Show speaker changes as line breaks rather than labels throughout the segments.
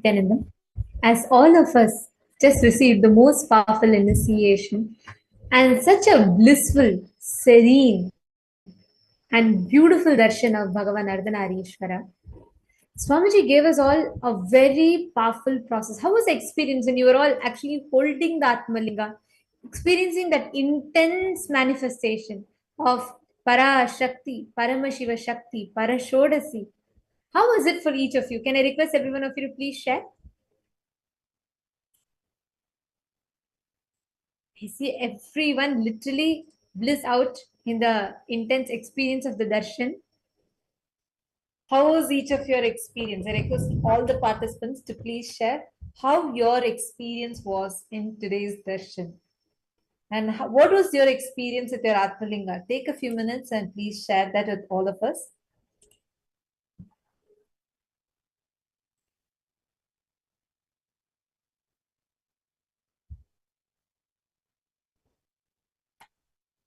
Nithyananda, as all of us just received the most powerful initiation and such a blissful, serene, and beautiful darshan of Bhagavan Ardhanarishwara, Swamiji gave us all a very powerful process. How was the experience when you were all actually holding the Atmalinga, experiencing that intense manifestation of Para Shakti, Paramashiva Shakti, Parashodasi? How was it for each of you? Can I request every one of you to please share? I see everyone literally bliss out in the intense experience of the darshan. How was each of your experience? I request all the participants to please share how your experience was in today's darshan. And what was your experience with your Atmalinga? Take a few minutes and please share that with all of us.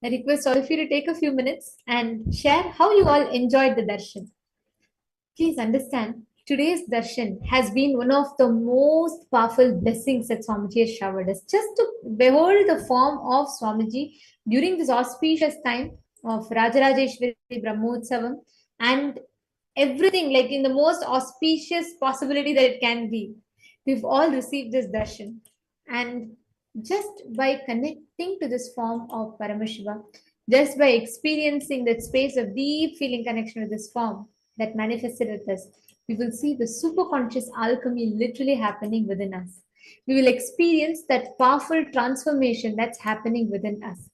I request all of you to take a few minutes and share how you all enjoyed the darshan. Please understand, today's darshan has been one of the most powerful blessings that Swamiji has showered us. Just to behold the form of Swamiji during this auspicious time of Rajarajeshwari Brahmotsavam and everything like in the most auspicious possibility that it can be. We've all received this darshan. And just by connecting to this form of Paramashiva, just by experiencing that space of deep feeling connection with this form, that manifested with us, we will see the superconscious alchemy literally happening within us. We will experience that powerful transformation that's happening within us.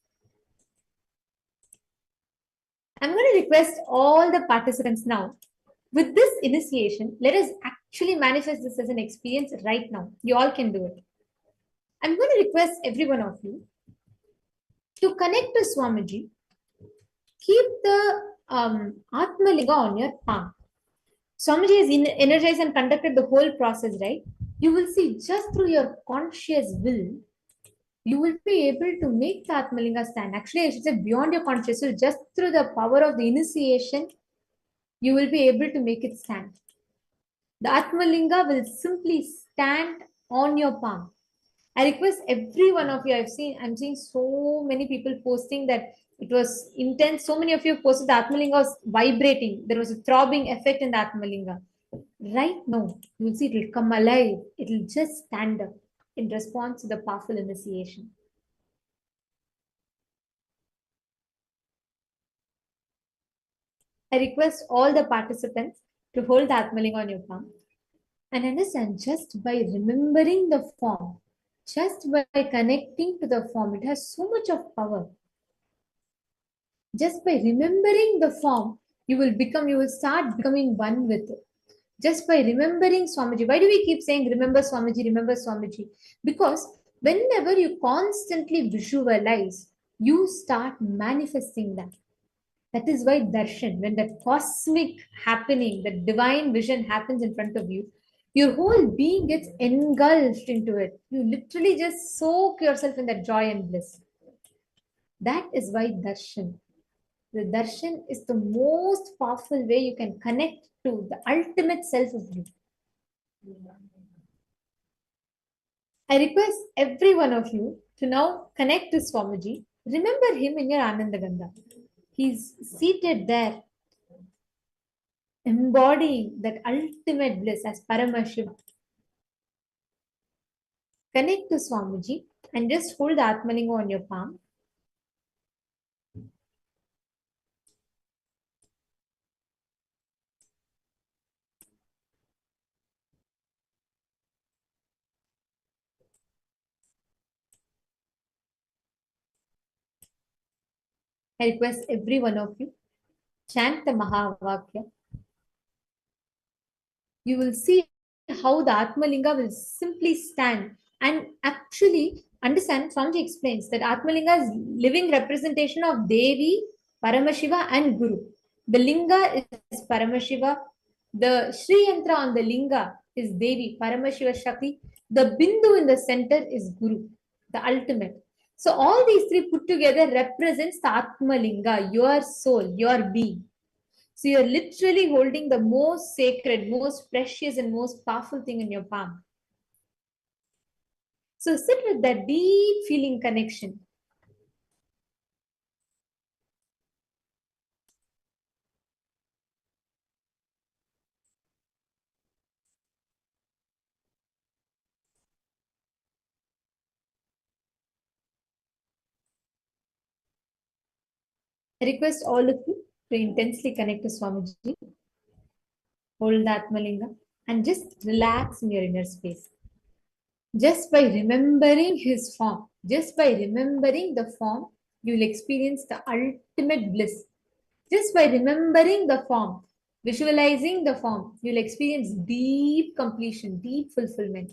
I'm going to request all the participants now. With this initiation, let us actually manifest this as an experience right now. You all can do it. I'm going to request every one of you to connect to Swamiji. Keep the Atmalinga on your palm. Swamiji has energized and conducted the whole process, right? You will see just through your conscious will, you will be able to make the Atmalinga stand. Actually, I should say beyond your conscious will, just through the power of the initiation, you will be able to make it stand. The Atmalinga will simply stand on your palm. I request every one of you, I'm seeing so many people posting that it was intense. So many of you posted the Atmalinga was vibrating. There was a throbbing effect in the Atmalinga. Right now, you will see it will come alive. It will just stand up in response to the powerful initiation. I request all the participants to hold the Atmalinga on your palm and understand just by remembering the form, just by connecting to the form, it has so much of power. Just by remembering the form, you will start becoming one with it. Just by remembering Swamiji. Why do we keep saying remember Swamiji, remember Swamiji? Because whenever you constantly visualize, you start manifesting that. That is why darshan, when that cosmic happening, that divine vision happens in front of you, your whole being gets engulfed into it. You literally just soak yourself in that joy and bliss. That is why darshan. The darshan is the most powerful way you can connect to the ultimate self of you. I request every one of you to now connect to Swamiji. Remember him in your Anandaganda. He's seated there, embodying that ultimate bliss as Paramashiva. Connect to Swamiji and just hold the Atmalinga on your palm. I request every one of you chant the Mahavakya. You will see how the Atmalinga will simply stand and actually understand. Swamiji explains that Atmalinga is living representation of Devi, Paramashiva, and Guru. The Linga is Paramashiva. The Sri Yantra on the Linga is Devi, Paramashiva Shakti. The Bindu in the center is Guru, the ultimate. So all these three put together represents the Atmalinga, your soul, your being. So you're literally holding the most sacred, most precious, and most powerful thing in your palm. So sit with that deep feeling connection. I request all of you to intensely connect to Swamiji, hold the Atmalinga, and just relax in your inner space. Just by remembering his form, just by remembering the form, you'll experience the ultimate bliss. Just by remembering the form, visualizing the form, you'll experience deep completion, deep fulfillment.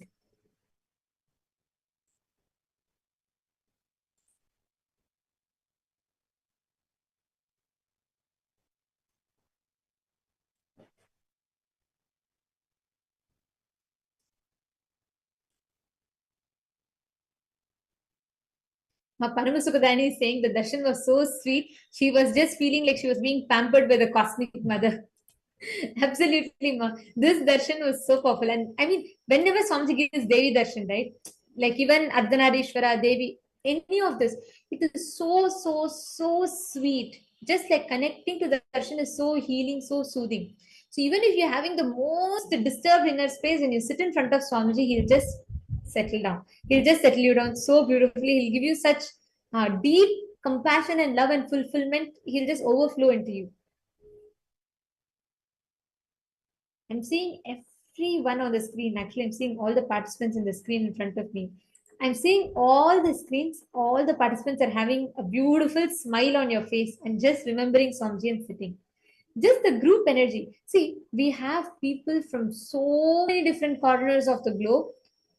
Paramasukadani is saying the darshan was so sweet. She was just feeling like she was being pampered by the cosmic mother. Absolutely, ma. This darshan was so powerful. And I mean, whenever Swamiji gives Devi darshan, right? Like even Ardhanarishwara, Devi, any of this, it is so, so, so sweet. Just like connecting to the darshan is so healing, so soothing. So even if you're having the most disturbed inner space and you sit in front of Swamiji, he'll just settle down. He'll just settle you down so beautifully. He'll give you such deep compassion and love and fulfillment. He'll just overflow into you. I'm seeing everyone on the screen. Actually, I'm seeing all the participants in the screen in front of me. I'm seeing all the screens, all the participants are having a beautiful smile on your face and just remembering Somji and sitting. Just the group energy. See, we have people from so many different corners of the globe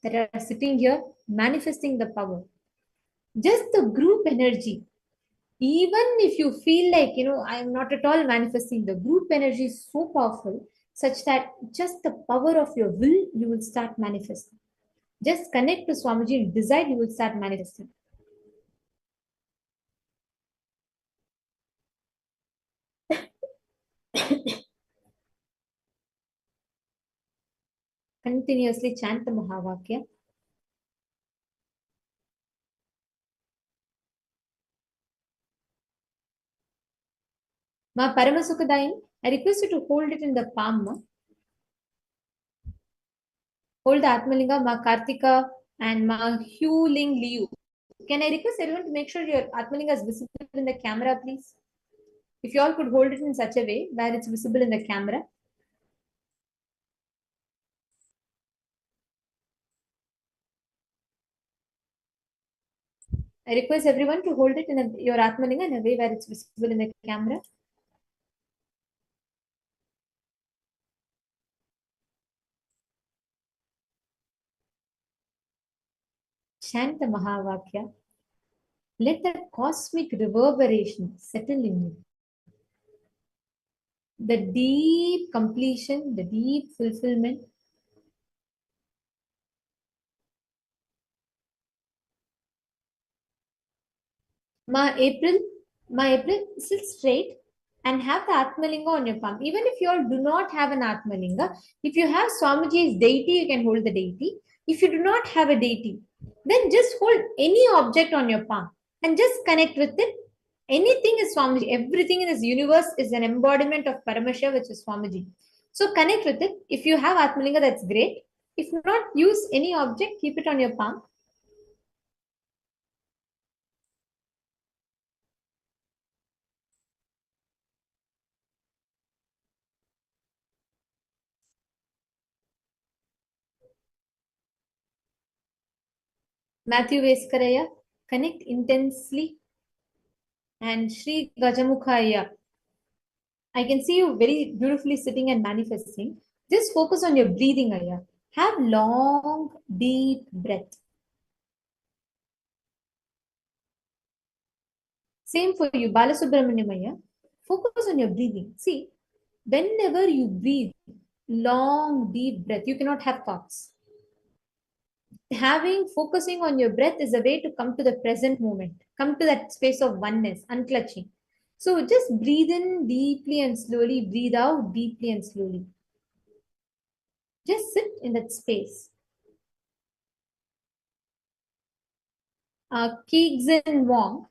that are sitting here manifesting the power. Just the group energy. Even if you feel like, I'm not at all manifesting, the group energy is so powerful such that just the power of your will, you will start manifesting. Just connect to Swamiji and decide, you will start manifesting. Continuously chant the Mahavakya. Ma Paramasukadayin, I request you to hold it in the palm. Ma. Hold the Atmalinga, Ma Kartika and Ma Hu Ling Liu. Can I request everyone to make sure your Atmalinga is visible in the camera, please? If you all could hold it in such a way where it's visible in the camera. I request everyone to hold it in your Atmalinga in a way where it's visible in the camera. Chant the Mahavakya. Let that cosmic reverberation settle in you. The deep completion, the deep fulfillment. Ma April, sit straight and have the Atmalinga on your palm. Even if you all do not have an Atmalinga, if you have Swamiji's deity, you can hold the deity. If you do not have a deity, then just hold any object on your palm and just connect with it. Anything is Swamiji. Everything in this universe is an embodiment of Paramashiva, which is Swamiji. So connect with it. If you have Atmalinga, that's great. If not, use any object, keep it on your palm. Matthew Veskaraya, connect intensely. And Sri Gajamukhaya, I can see you very beautifully sitting and manifesting. Just focus on your breathing, Aya. Have long, deep breath. Same for you, Balasubramaniam Aya. Focus on your breathing. See, whenever you breathe, long, deep breath, you cannot have thoughts. Focusing on your breath is a way to come to the present moment, come to that space of oneness, unclutching. So just breathe in deeply and slowly, breathe out deeply and slowly. Just sit in that space. Keegs and Wong,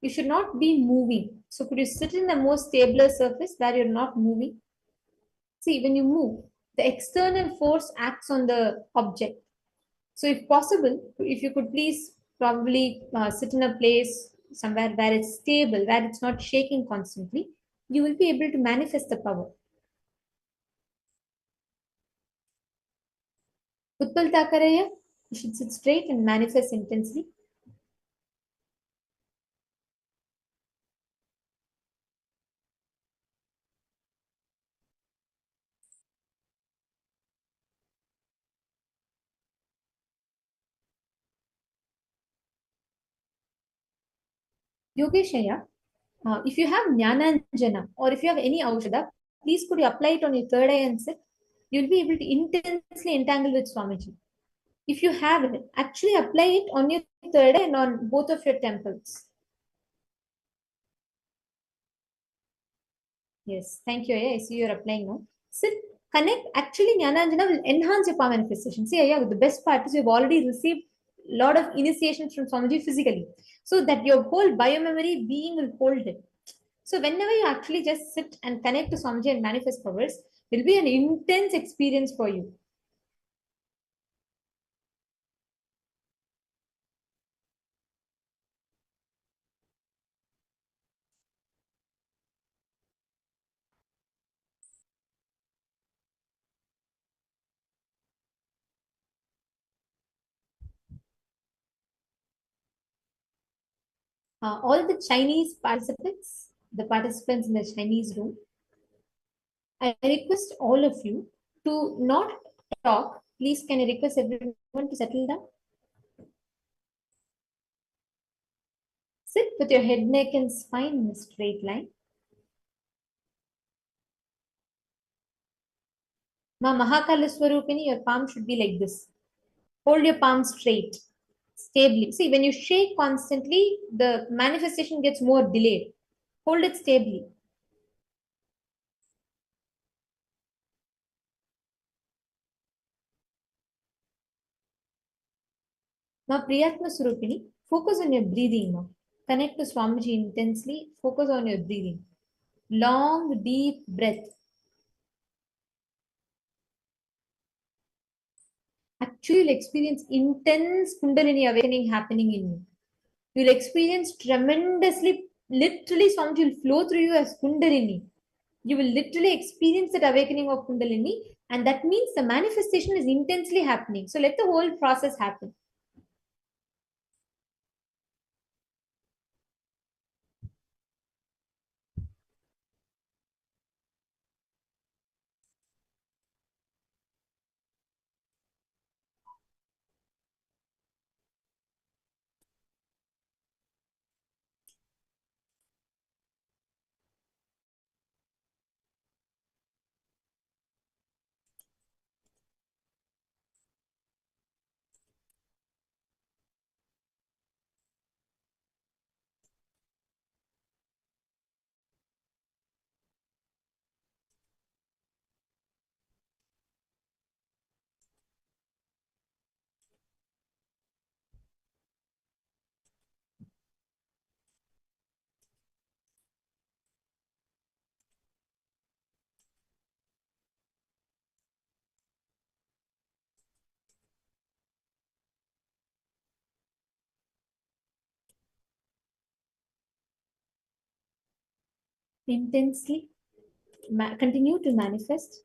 you should not be moving. So could you sit in the most stable surface where you're not moving? See, when you move, the external force acts on the object. So if possible, if you could please probably sit in a place somewhere where it's stable, where it's not shaking constantly, you will be able to manifest the power. Utpal Takaraya, you should sit straight and manifest intensely. Yogeshaya, if you have Jnananjana or if you have any Aushada, please could you apply it on your third eye and sit? You'll be able to intensely entangle with Swamiji. If you have it, actually apply it on your third eye and on both of your temples. Yes, thank you. Aya. I see you're applying now. Sit, connect. Actually, Jnananjana will enhance your power manifestation. See, Aya, the best part is you've already received a lot of initiations from Swamiji physically. So that your whole biomemory being will hold it. So whenever you actually just sit and connect to Swamiji and manifest powers, it will be an intense experience for you. All the Chinese participants, the participants in the Chinese room, I request all of you to not talk. Please, can I request everyone to settle down? Sit with your head, neck, and spine in a straight line. Ma Mahakala Swarupini, your palm should be like this. Hold your palm straight, stably. See, when you shake constantly, the manifestation gets more delayed. Hold it stably. Now, Priyatma Surupini, focus on your breathing now. Connect to Swamiji intensely. Focus on your breathing. Long, deep breath. Actually, you'll experience intense Kundalini awakening happening in you. You'll experience tremendously, literally, Swamiji will flow through you as Kundalini. You will literally experience that awakening of Kundalini, and that means the manifestation is intensely happening. So let the whole process happen. Intensely continue to manifest.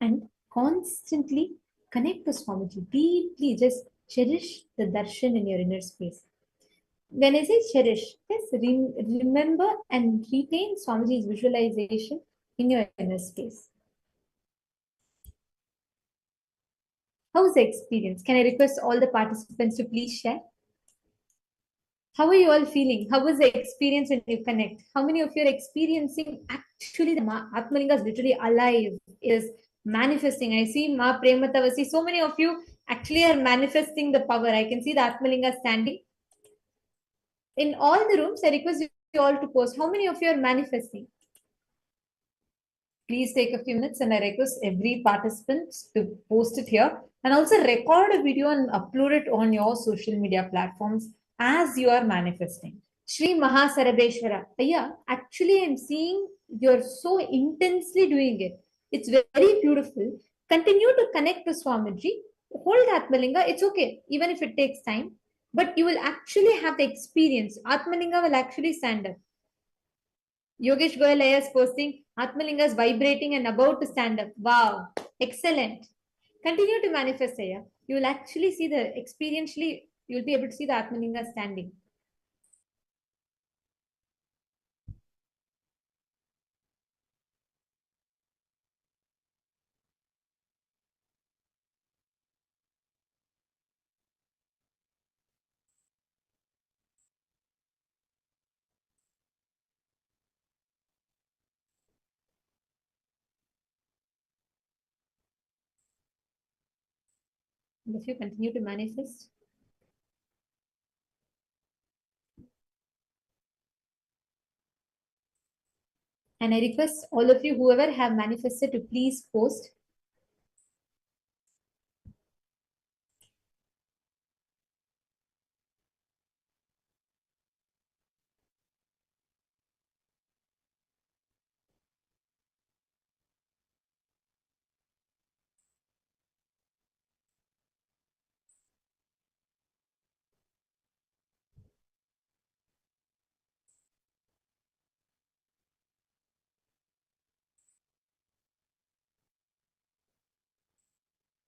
and constantly connect to Swamiji. Deeply just cherish the darshan in your inner space. When I say cherish, just remember and retain Swamiji's visualization in your inner space. How's the experience? Can I request all the participants to please share? How are you all feeling? How was the experience when you connect? How many of you are experiencing actually the Atmalinga is literally alive, is manifesting? I see Ma Prematavasi. So many of you actually are manifesting the power. I can see the Atmalinga standing. In all the rooms, I request you all to post. How many of you are manifesting? Please take a few minutes and I request every participant to post it here and also record a video and upload it on your social media platforms as you are manifesting. Shri Mahasarabeshwara. Yeah, actually, I'm seeing you're so intensely doing it. It's very beautiful. Continue to connect to Swamiji. Hold Atmalinga. It's okay, even if it takes time. But you will actually have the experience. Atmalinga will actually stand up. Yogesh Goyal is posting Atmalinga is vibrating and about to stand up. Wow, excellent. Continue to manifest, Aya. You will actually see the experientially, you'll be able to see the Atmalinga standing. And if you continue to manifest, and I request all of you, whoever have manifested, to please post.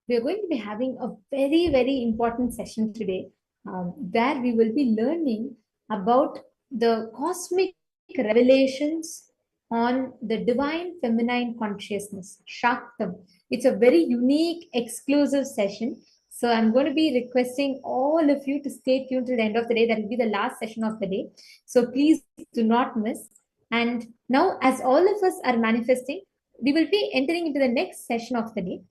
We are going to be having a very, very important session today, where we will be learning about the cosmic revelations on the divine feminine consciousness, Shaktam. It's a very unique, exclusive session. So I'm going to be requesting all of you to stay tuned till the end of the day. That will be the last session of the day. So please do not miss. And now, as all of us are manifesting, we will be entering into the next session of the day,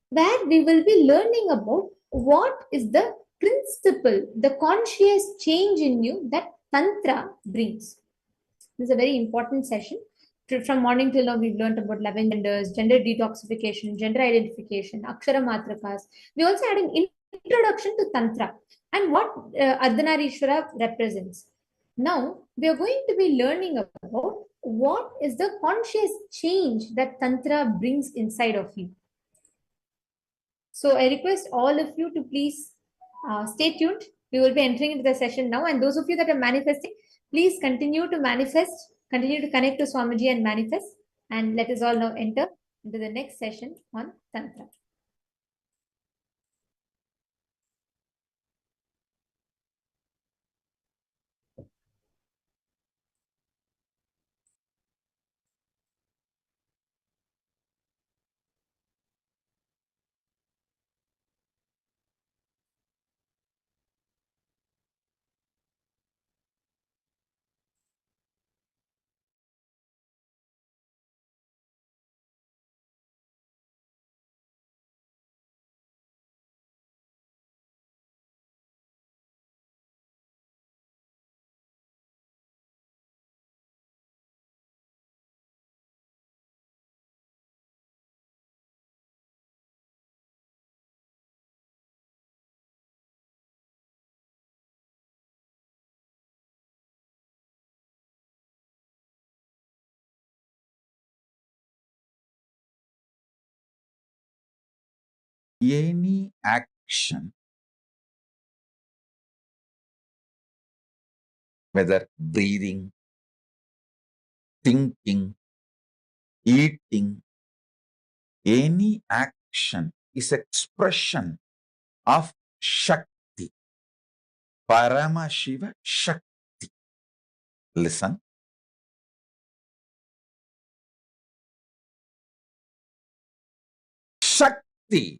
where we will be learning about what is the principle, the conscious change in you that Tantra brings. This is a very important session. From morning till now, we've learned about 11 genders, gender detoxification, gender identification, Akshara Matrakas. We also had an introduction to Tantra and what Ardhanarishwara represents. Now, we are going to be learning about what is the conscious change that Tantra brings inside of you. So I request all of you to please stay tuned. We will be entering into the session now. And those of you that are manifesting, please continue to manifest, continue to connect to Swamiji and manifest. And let us all now enter into the next session on Tantra.
Any action, whether breathing, thinking, eating, Any action is expression of Shakti. Paramashiva Shakti. Listen. Shakti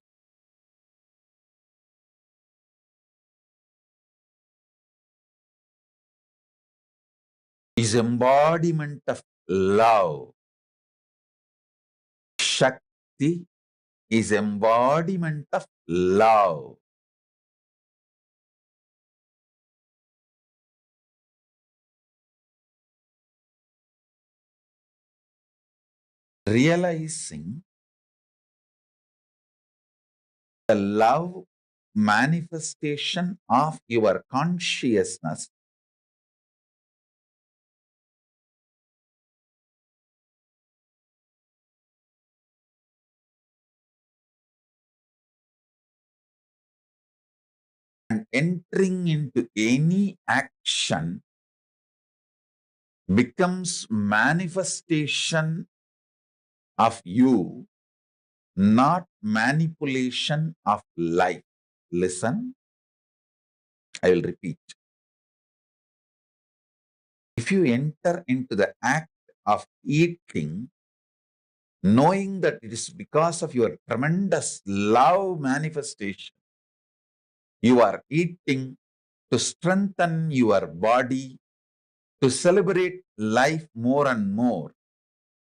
is embodiment of love. Shakti is embodiment of love. Realizing the love manifestation of your consciousness and entering into any action becomes manifestation of you, not manipulation of life. Listen, I will repeat. If you enter into the act of eating, knowing that it is because of your tremendous love manifestation, you are eating to strengthen your body, to celebrate life more and more.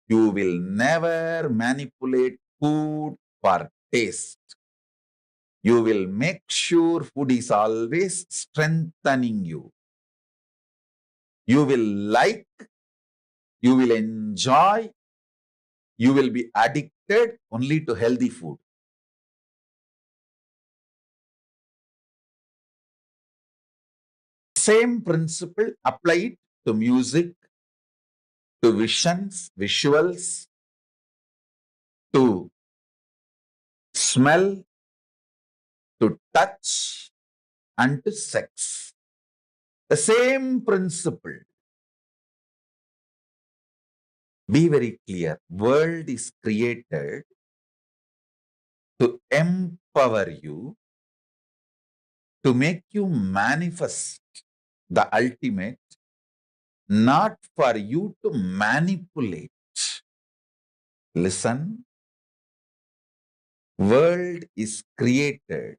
You will never manipulate food for taste. You will make sure food is always strengthening you. You will like, you will enjoy, you will be addicted only to healthy food. Same principle applied to music, to visions, visuals, to smell, to touch, and to sex. The same principle. Be very clear. World is created to empower you, to make you manifest the ultimate, not for you to manipulate. Listen, world is created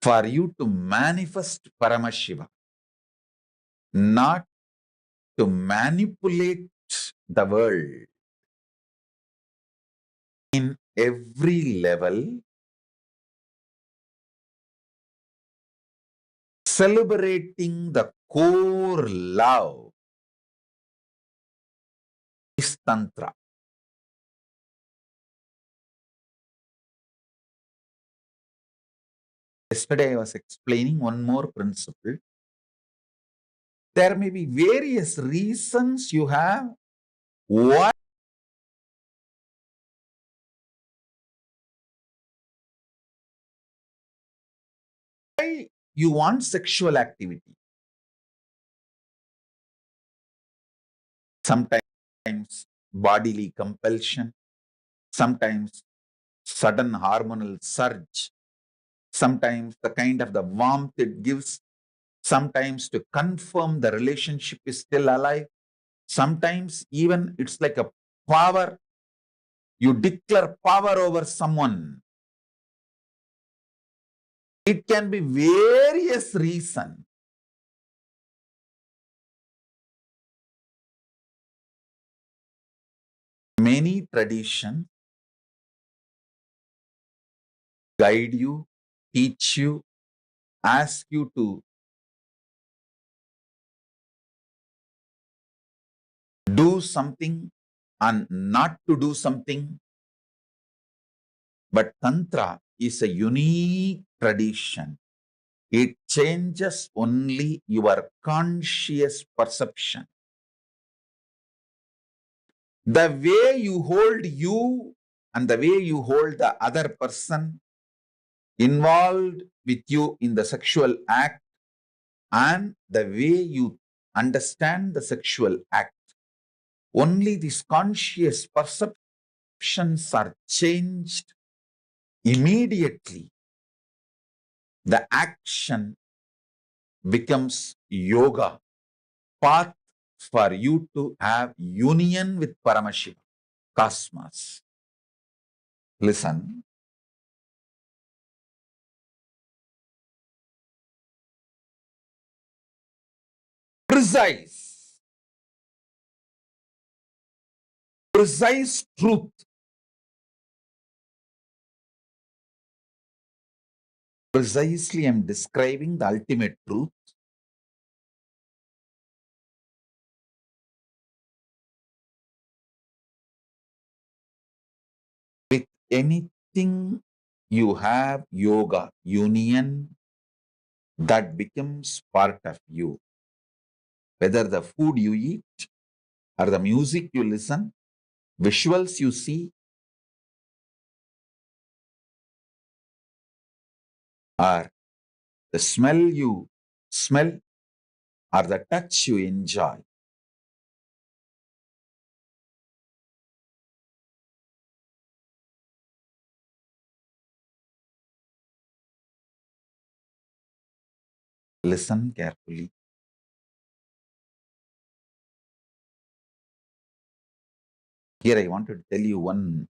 for you to manifest Paramashiva, not to manipulate the world. In every level, celebrating the core love is Tantra. Yesterday I was explaining one more principle. There may be various reasons you have why you want sexual activity. Sometimes bodily compulsion, sometimes sudden hormonal surge, sometimes the kind of the warmth it gives, sometimes to confirm the relationship is still alive, sometimes even it's like a power. You declare power over someone. It can be various reasons. Many traditions guide you, teach you, ask you to do something and not to do something. But Tantra is a unique tradition. It changes only your conscious perception. The way you hold you and the way you hold the other person involved with you in the sexual act and the way you understand the sexual act. Only this conscious perception perceptions are changed immediately, the action becomes yoga, path for you to have union with Paramashiva, cosmos. Listen. Precise truth. Precisely, I am describing the ultimate truth. With anything you have yoga, union, that becomes part of you. Whether the food you eat, or the music you listen, visuals you see, or the smell you smell, or the touch you enjoy. Listen carefully. Here I want to tell you one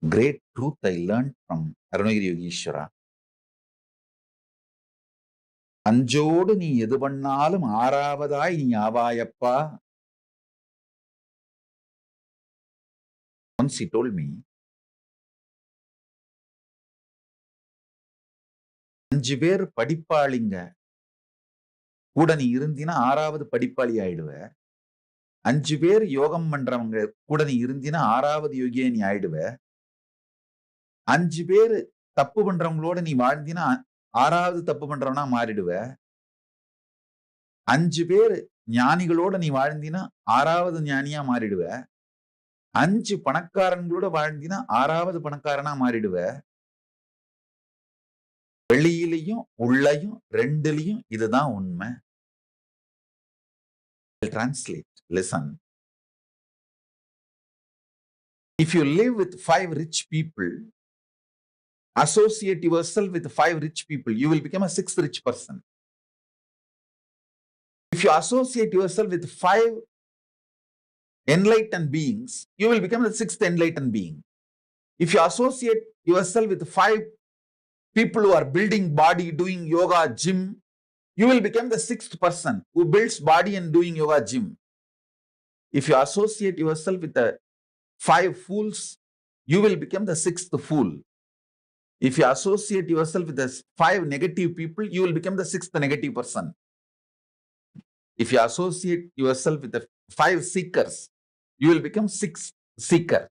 great truth I learned from Arunagiri Yogeshwara. அஞ்சோடு நீ எது பண்ணாலும் ஆறாவதாய் நீ ஆவாயப்பா. Once he told me, 5 பேர் படிப்பாளிங்க கூட நீ இருந்தினா 6வது படிப்பாளி ஆயிடுவ. 5 பேர் யோகம் பண்றவங்க கூட நீ இருந்தினா 6வது யோகியா நீ ஆயிடுவ. 5 பேர் தப்பு பண்றவங்களோட நீ வாழ்ந்தினா 6வது தப்பு பண்றவனா மாறிடுவ. 5 பேர் ஞானிகளோட நீ வாழ்ந்தினா 6வது ஞானியா மாறிடுவ. 5 பணக்காரங்களோட வாழ்ந்தினா 6வது பணக்காரனா மாறிடுவ. வெளியிலையும் உள்ளையும் ரெண்டுலையும் இதுதான் உண்மை. I'll translate. Listen. If you live with 5 rich people, associate yourself with 5 rich people, you will become a 6th rich person. If you associate yourself with 5 enlightened beings, you will become the 6th enlightened being. If you associate yourself with 5 people who are building body, doing yoga, gym, you will become the 6th person who builds body and doing yoga, gym. If you associate yourself with the 5 fools, you will become the 6th fool. If you associate yourself with the 5 negative people, you will become the 6th negative person. If you associate yourself with the 5 seekers, you will become 6th seeker.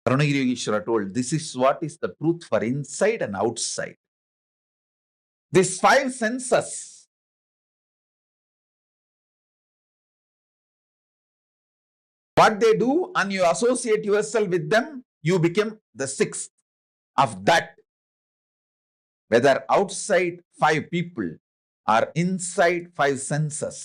Arunagiri Yogeshwara told, this is what is the truth for inside and outside. These 5 senses, what they do, and you associate yourself with them, you become the 6th of that. Whether outside 5 people or inside 5 senses.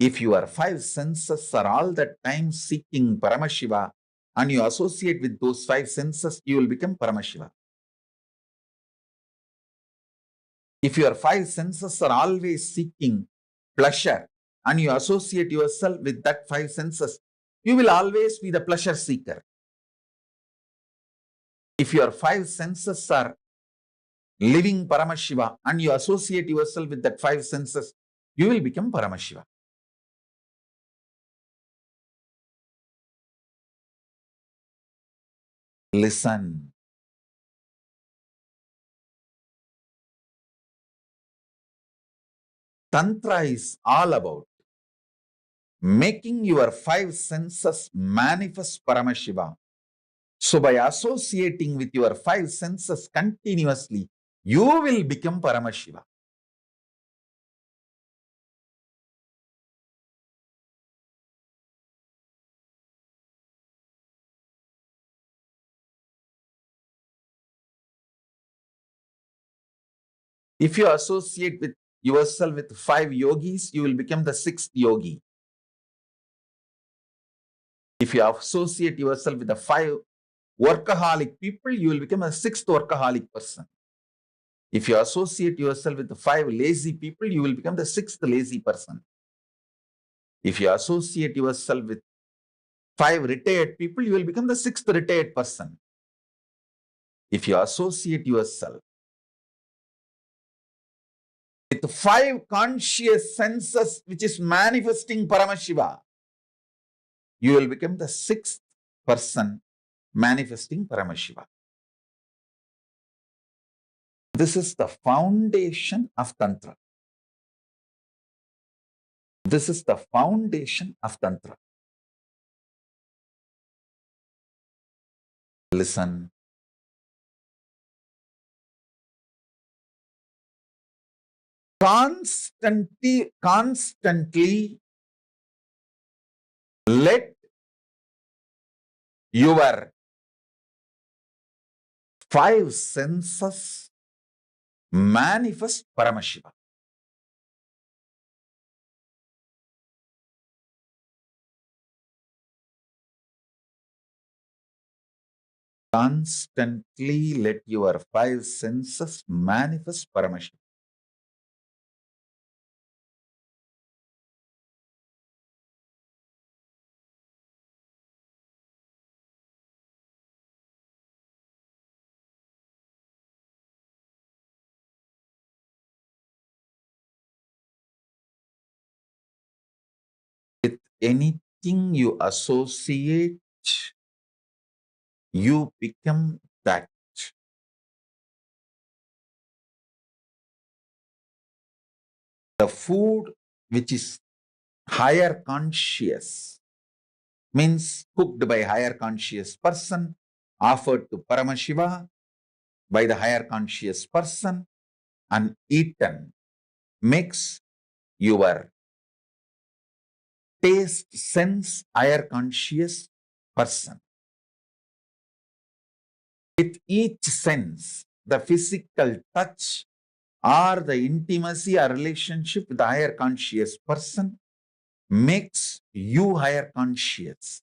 If your 5 senses are all the time seeking Paramashiva and you associate with those 5 senses, you will become Paramashiva. If your 5 senses are always seeking pleasure and you associate yourself with that 5 senses, you will always be the pleasure seeker. If your 5 senses are living Paramashiva and you associate yourself with that 5 senses, you will become Paramashiva. Listen. Tantra is all about making your 5 senses manifest Paramashiva. So by associating with your 5 senses continuously, you will become Paramashiva. If you associate with yourself with 5 yogis, you will become the 6th yogi. If you associate yourself with the 5 workaholic people, you will become a 6th workaholic person. If you associate yourself with the 5 lazy people, you will become the 6th lazy person. If you associate yourself with 5 retired people, you will become the 6th retired person. If you associate yourself with 5 conscious senses which is manifesting Paramashiva, you will become the 6th person manifesting Paramashiva. This is the foundation of Tantra. This is the foundation of Tantra. Listen. Constantly let your 5 senses manifest Paramashiva. Constantly let your 5 senses manifest Paramashiva. With anything you associate, you become that. The food which is higher conscious means cooked by higher conscious person, offered to Paramashiva by the higher conscious person and eaten makes your taste sense higher conscious person. With each sense, the physical touch or the intimacy or relationship with the higher conscious person makes you higher conscious.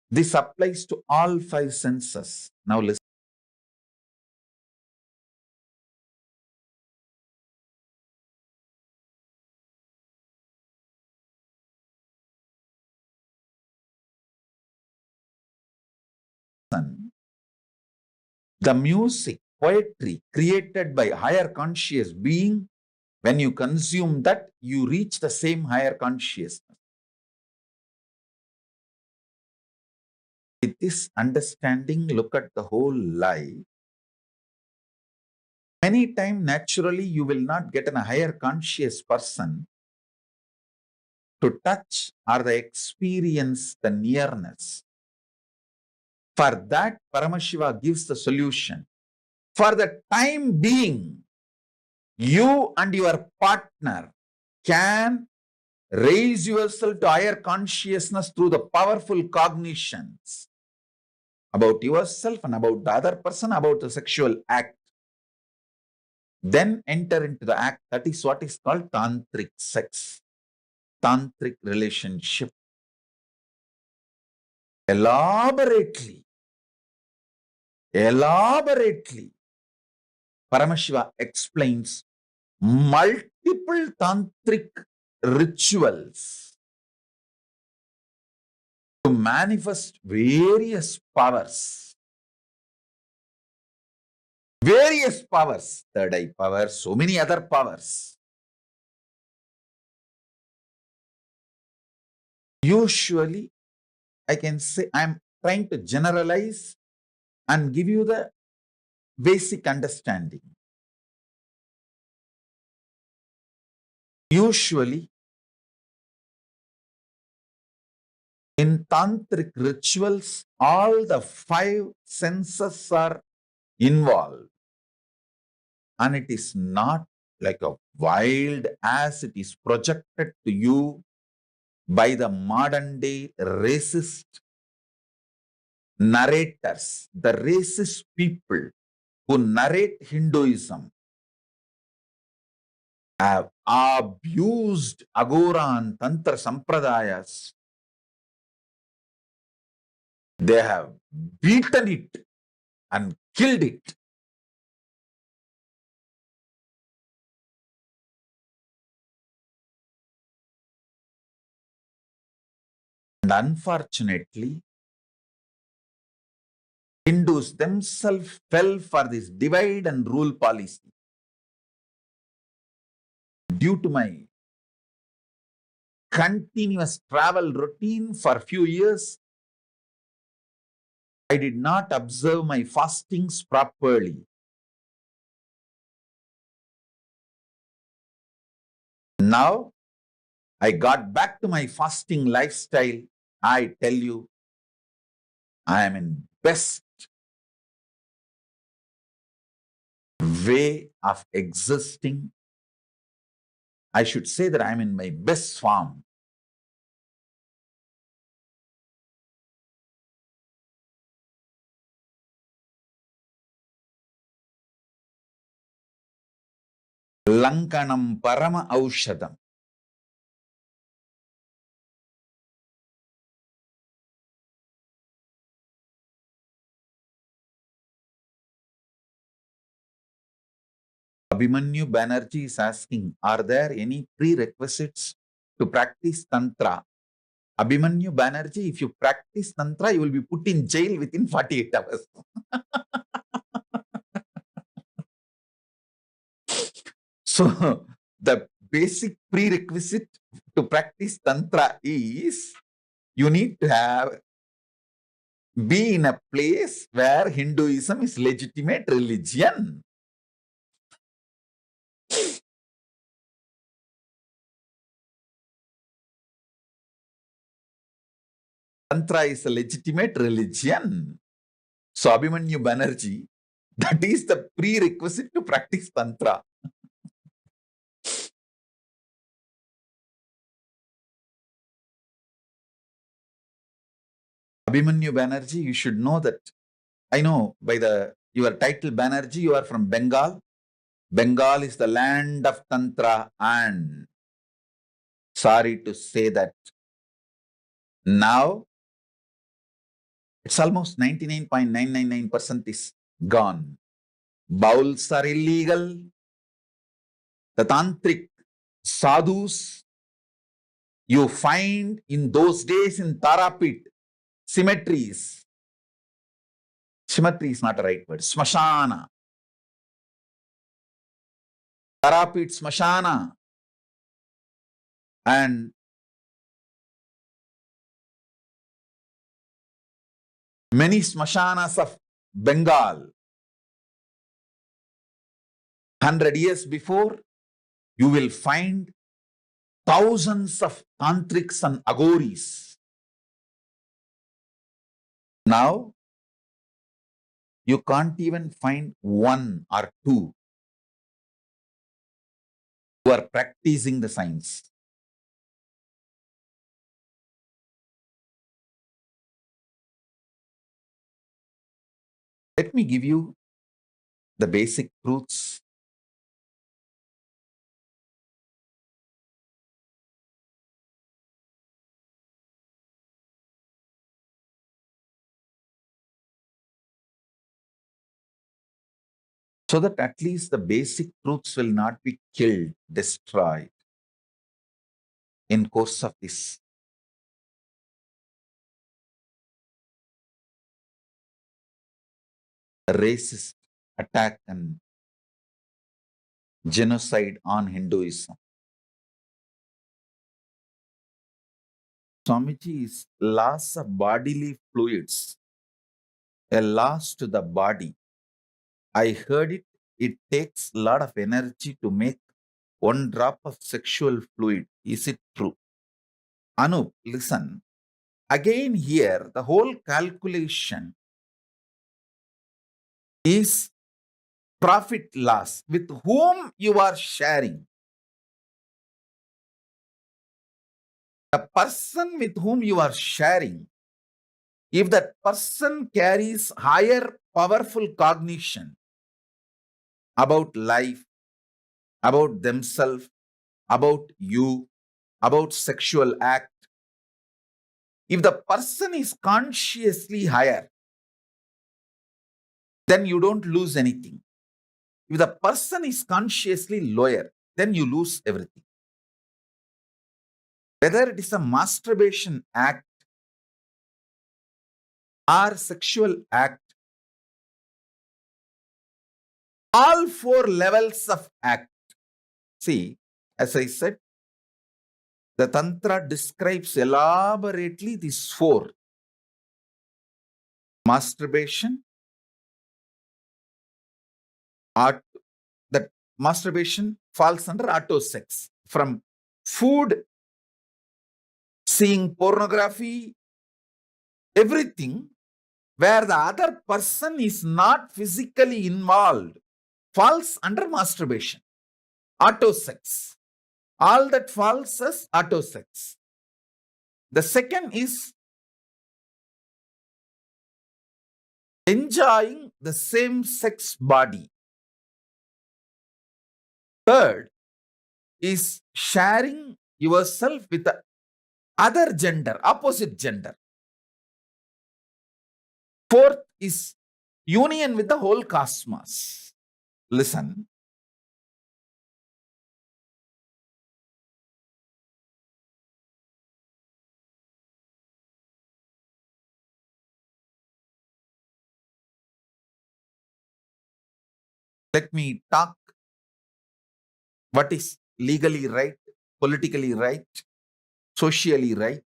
This applies to all 5 senses. Now listen. The music, poetry created by higher conscious being, when you consume that, you reach the same higher consciousness. With this understanding, look at the whole life. Many times, naturally, you will not get a higher conscious person to touch or the experience the nearness. For that, Paramashiva gives the solution. For the time being, you and your partner can raise yourself to higher consciousness through the powerful cognitions about yourself and about the other person, about the sexual act. Then enter into the act. That is what is called tantric sex, tantric relationship. Elaborately, Paramashiva explains multiple tantric rituals to manifest various powers. Various powers, third eye power, so many other powers. Usually, I can say I'm trying to generalize and give you the basic understanding. Usually, in tantric rituals, all the 5 senses are involved. And it is not like a wild as it is projected to you by the modern day racist narrators, the racist people who narrate Hinduism. have abused Agora and Tantra Sampradayas. They have beaten it and killed it. And unfortunately, Hindus themselves fell for this divide and rule policy. Due to my continuous travel routine for few years, I did not observe my fastings properly. Now, I got back to my fasting lifestyle. I tell you, I am in best way of existing. I should say that I am in my best form. Lankanam Parama Aushadam. Abhimanyu Banerjee is asking, are there any prerequisites to practice Tantra? Abhimanyu Banerjee, if you practice Tantra, you will be put in jail within 48 hours. So, the basic prerequisite to practice Tantra is you need to be in a place where Hinduism is legitimate religion. Tantra is a legitimate religion. So, Abhimanyu Banerjee, that is the prerequisite to practice Tantra. Abhimanyu Banerjee, you should know that. I know by your title Banerjee, you are from Bengal. Bengal is the land of Tantra, and sorry to say that now it's almost 99.999% is gone. Bowls are illegal. The tantric sadhus you find in those days in Tarapit, cemeteries. Cemetery is not a right word. Smashana. Tarapit Smashana. And many smashanas of Bengal. 100 years before, you will find thousands of tantrics and agoris. Now, you can't even find one or two who are practicing the science. Let me give you the basic truths. So that at least the basic truths will not be killed, destroyed in course of this racist attack and genocide on Hinduism. Swamiji's loss of bodily fluids, a loss to the body. I heard it. It takes a lot of energy to make one drop of sexual fluid. Is it true? Anup, listen. Again, here, the whole calculation is profit loss. With whom you are sharing? The person with whom you are sharing, if that person carries higher powerful cognition about life, about themselves, about you, about sexual act. If the person is consciously higher, then you don't lose anything. If the person is consciously lower, then you lose everything. Whether it is a masturbation act or sexual act, all four levels of act. See, as I said, the Tantra describes elaborately these four: masturbation, art, that masturbation falls under auto sex, from food, seeing pornography, everything where the other person is not physically involved falls under masturbation, auto sex. All that falls as auto sex. The second is enjoying the same sex body. Third is sharing yourself with the other gender, opposite gender. Fourth is union with the whole cosmos. Listen. Let me talk what is legally right, politically right, socially right.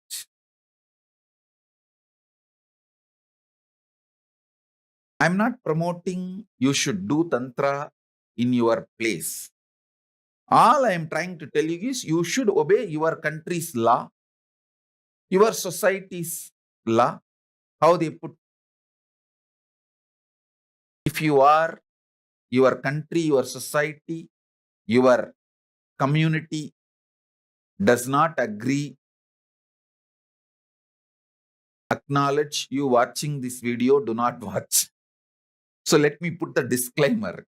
I'm not promoting you should do Tantra in your place. All I am trying to tell you is you should obey your country's law, your society's law, how they put. If you are, your country, your society, your community does not agree, acknowledge, you watching this video, do not watch. So let me put the disclaimer.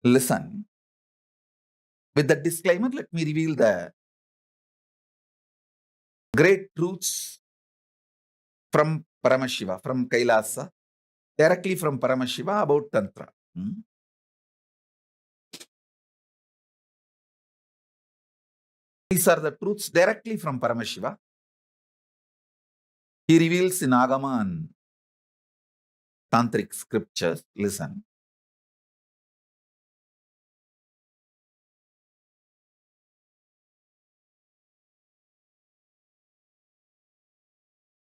Listen. With the disclaimer, let me reveal the great truths from Paramashiva, from Kailasa, directly from Paramashiva about Tantra. These are the truths directly from Paramashiva. He reveals in Agama and Tantric scriptures. Listen.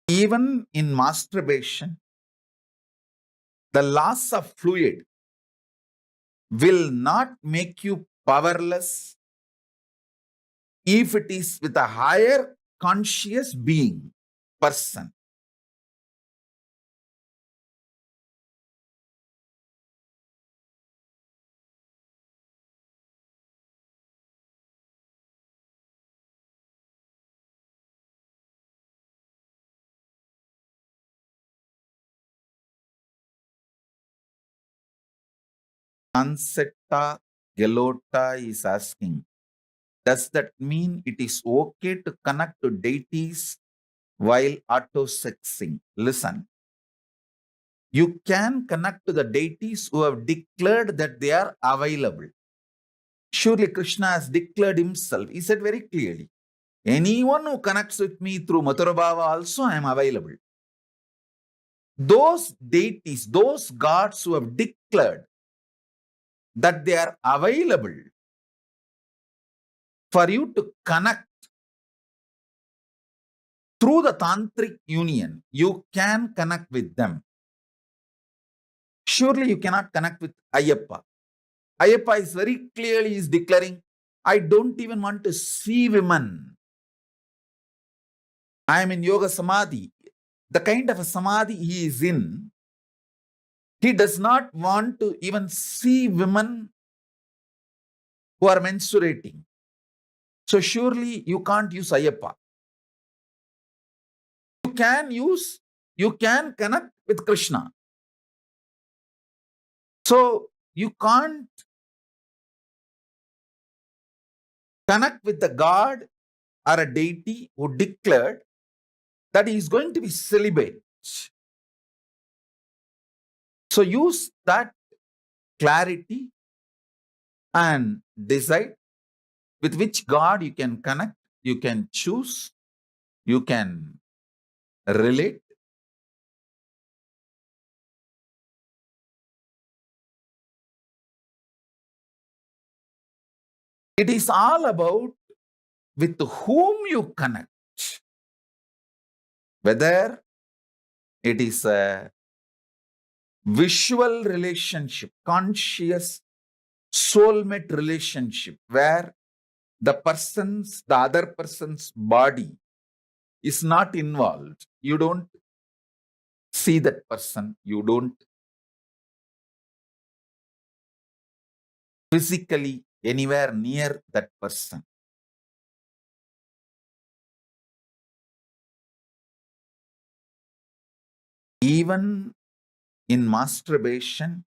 Even in masturbation, the loss of fluid will not make you powerless if it is with a higher conscious being, person. Ansetta Gelota is asking, does that mean it is okay to connect to deities while auto-sexing? Listen, you can connect to the deities who have declared that they are available. Surely Krishna has declared himself. He said very clearly, anyone who connects with me through Mathurabhava also, I am available. Those deities, those gods who have declared that they are available for you to connect through the tantric union, you can connect with them. Surely you cannot connect with Ayyappa. Ayyappa is very clearly is declaring, I don't even want to see women. I am in yoga samadhi. The kind of a samadhi he is in, he does not want to even see women who are menstruating. So surely you can't use Ayyappa. You can connect with Krishna. So you can't connect with the God or a deity who declared that he is going to be celibate. So use that clarity and decide with which God you can connect, you can choose, you can relate. It is all about with whom you connect, whether it is a visual relationship, conscious soulmate relationship, where the other person's body is not involved. You don't see that person, you don't physically anywhere near that person. Even in masturbation,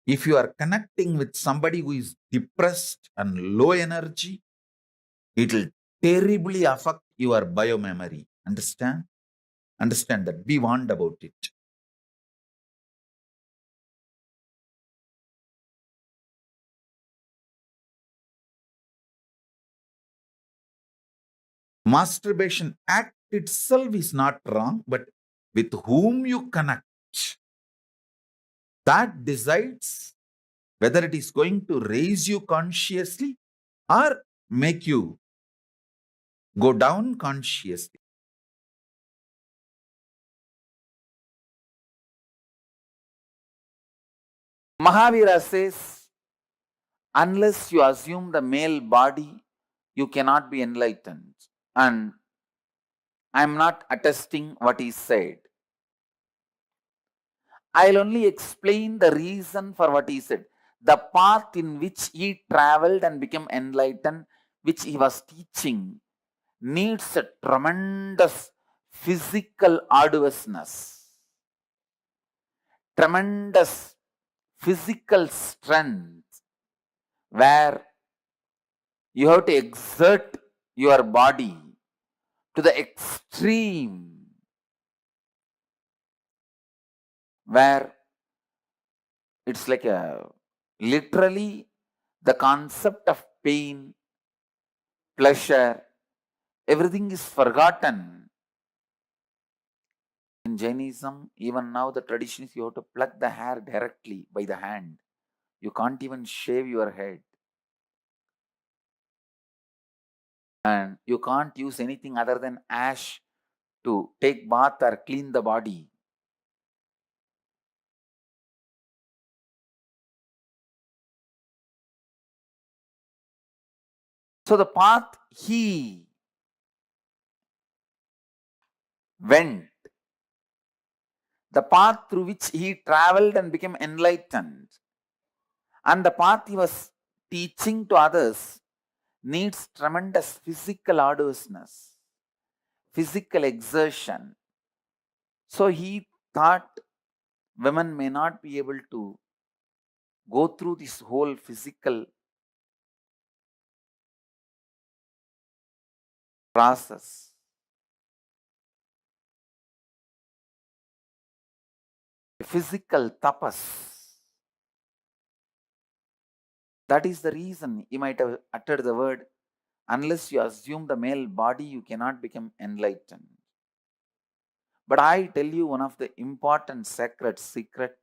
if you are connecting with somebody who is depressed and low energy, it will terribly affect your biomemory. Understand? Understand that. Be warned about it. Masturbation act itself is not wrong, but with whom you connect, that decides whether it is going to raise you consciously or make you go down consciously. Mahavira says, unless you assume the male body, you cannot be enlightened. And I am not attesting what he said. I'll only explain the reason for what he said. The path in which he traveled and became enlightened, which he was teaching, needs a tremendous physical arduousness, tremendous physical strength, where you have to exert your body to the extreme, where it's like literally the concept of pain, pleasure, everything is forgotten. In Jainism, even now the tradition is you have to pluck the hair directly by the hand. You can't even shave your head. And you can't use anything other than ash to take bath or clean the body. So the path he went, the path through which he traveled and became enlightened, and the path he was teaching to others needs tremendous physical arduousness, physical exertion. So he thought women may not be able to go through this whole physical process. Physical tapas. That is the reason he might have uttered the word, unless you assume the male body, you cannot become enlightened. But I tell you one of the important sacred secret.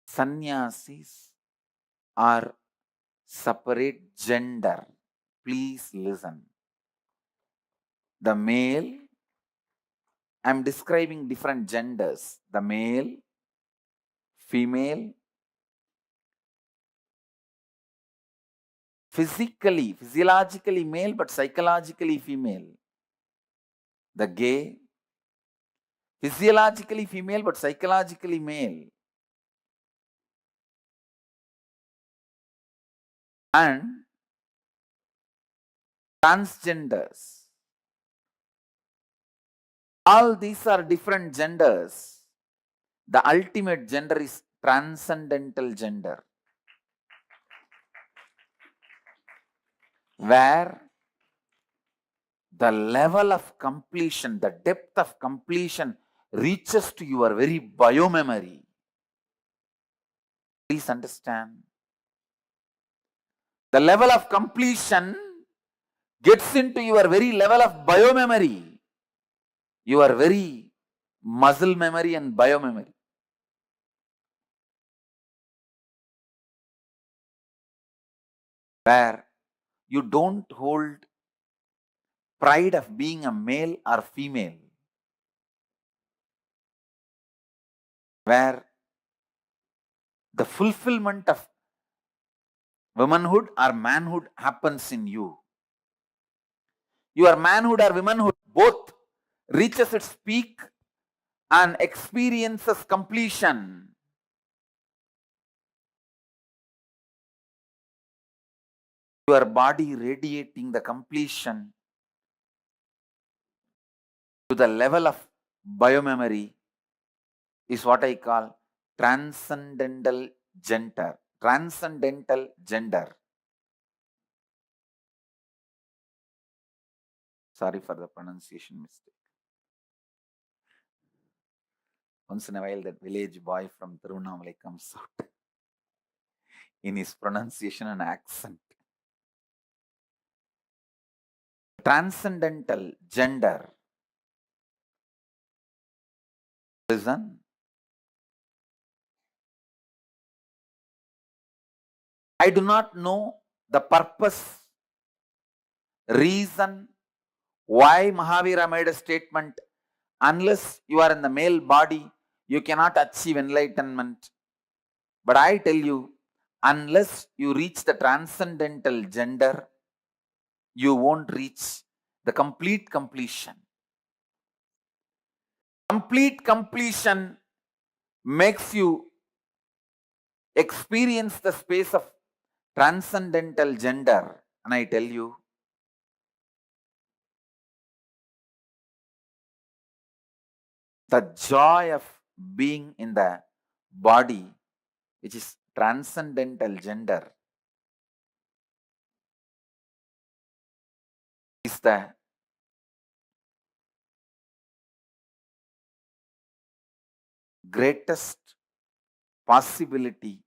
Sannyasis are separate gender. Please listen. The male, I am describing different genders. The male, female, physiologically male but psychologically female. The gay, physiologically female but psychologically male. And transgenders. All these are different genders. The ultimate gender is transcendental gender. where the level of completion, the depth of completion reaches to your very biomemory. Please understand. The level of completion gets into your very level of biomemory, your very muscle memory and biomemory. Where you don't hold pride of being a male or female, where the fulfillment of womanhood or manhood happens in you. Your manhood or womanhood both reaches its peak and experiences completion. Your body radiating the completion to the level of biomemory is what I call transcendental gender. Transcendental gender. Sorry for the pronunciation mistake. Once in a while, that village boy from Tirunnamalai comes out in his pronunciation and accent. Transcendental gender. Listen. I do not know the purpose, reason why Mahavira made a statement, unless you are in the male body, you cannot achieve enlightenment. But I tell you, unless you reach the transcendental gender, you won't reach the complete completion. Complete completion makes you experience the space of transcendental gender. And I tell you, the joy of being in the body, which is transcendental gender, is the greatest possibility,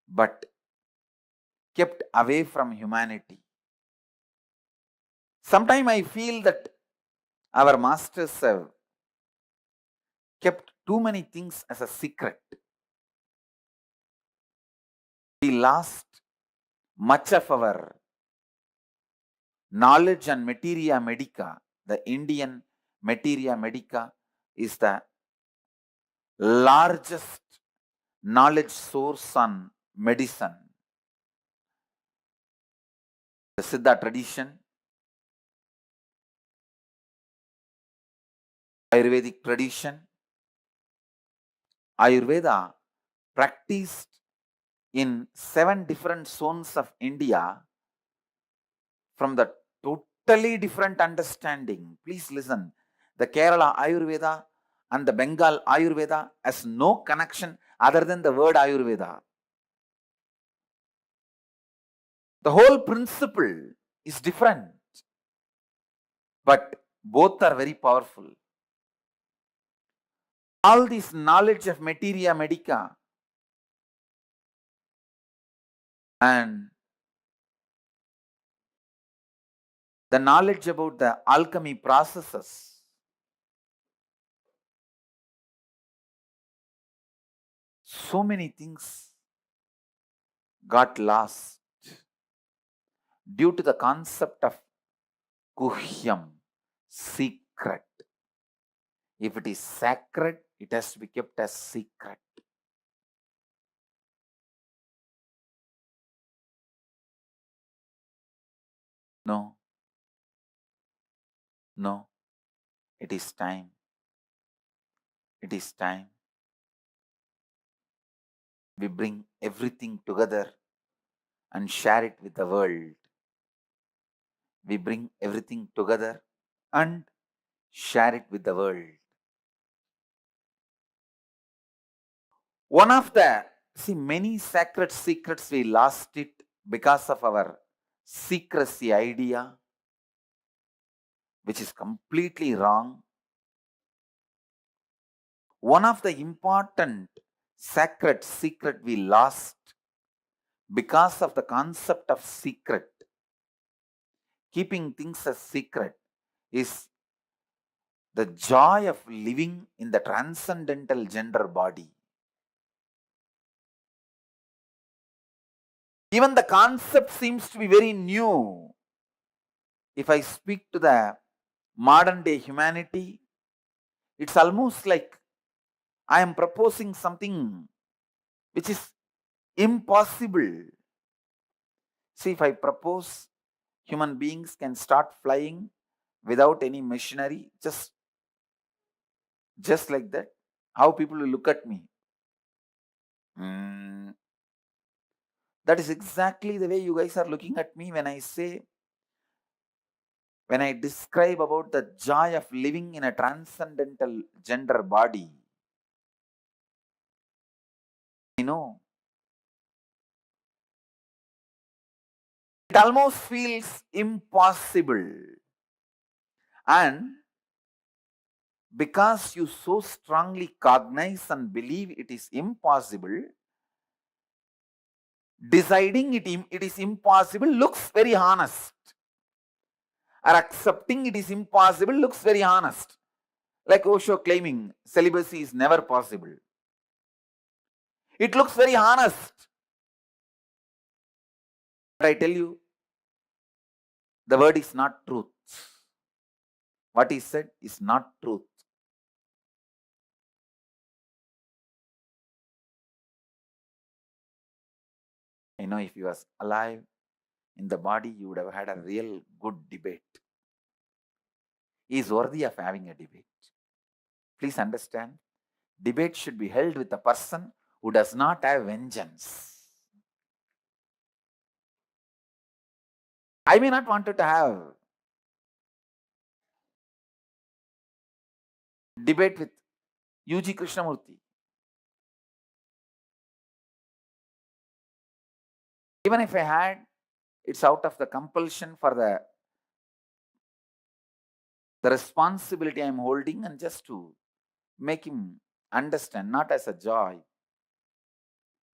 but kept away from humanity. Sometimes I feel that our masters have kept too many things as a secret. We lost much of our knowledge and materia medica. The Indian materia medica is the largest knowledge source on medicine. The Siddha tradition, Ayurvedic tradition, Ayurveda practiced in 7 different zones of India from the totally different understanding. Please listen. The Kerala Ayurveda and the Bengal Ayurveda has no connection other than the word Ayurveda. The whole principle is different, but both are very powerful. All this knowledge of materia medica and the knowledge about the alchemy processes, so many things got lost due to the concept of guhyam, secret. If it is sacred, it has to be kept as secret. No. No. It is time. It is time. We bring everything together and share it with the world. We bring everything together and share it with the world. One of the, many sacred secrets, we lost it because of our secrecy idea, which is completely wrong. One of the important sacred secret we lost because of the concept of secret, keeping things as secret, is the joy of living in the transcendental gender body. Even the concept seems to be very new. If I speak to the modern day humanity, it's almost like I am proposing something which is impossible. See, if I propose human beings can start flying without any machinery, just like that, how people will look at me. That is exactly the way you guys are looking at me when I describe about the joy of living in a transcendental gender body. I know. It almost feels impossible. And because you so strongly cognize and believe it is impossible, deciding it is impossible looks very honest. Or accepting it is impossible looks very honest. Like Osho claiming celibacy is never possible. It looks very honest. But I tell you, the word is not truth. What he said is not truth. I know if you was alive in the body, you would have had a real good debate. He is worthy of having a debate. Please understand, debate should be held with a person who does not have vengeance. I may not want to have debate with UG Krishnamurti. Even if I had, it's out of the compulsion for the responsibility I am holding, and just to make him understand, not as a joy,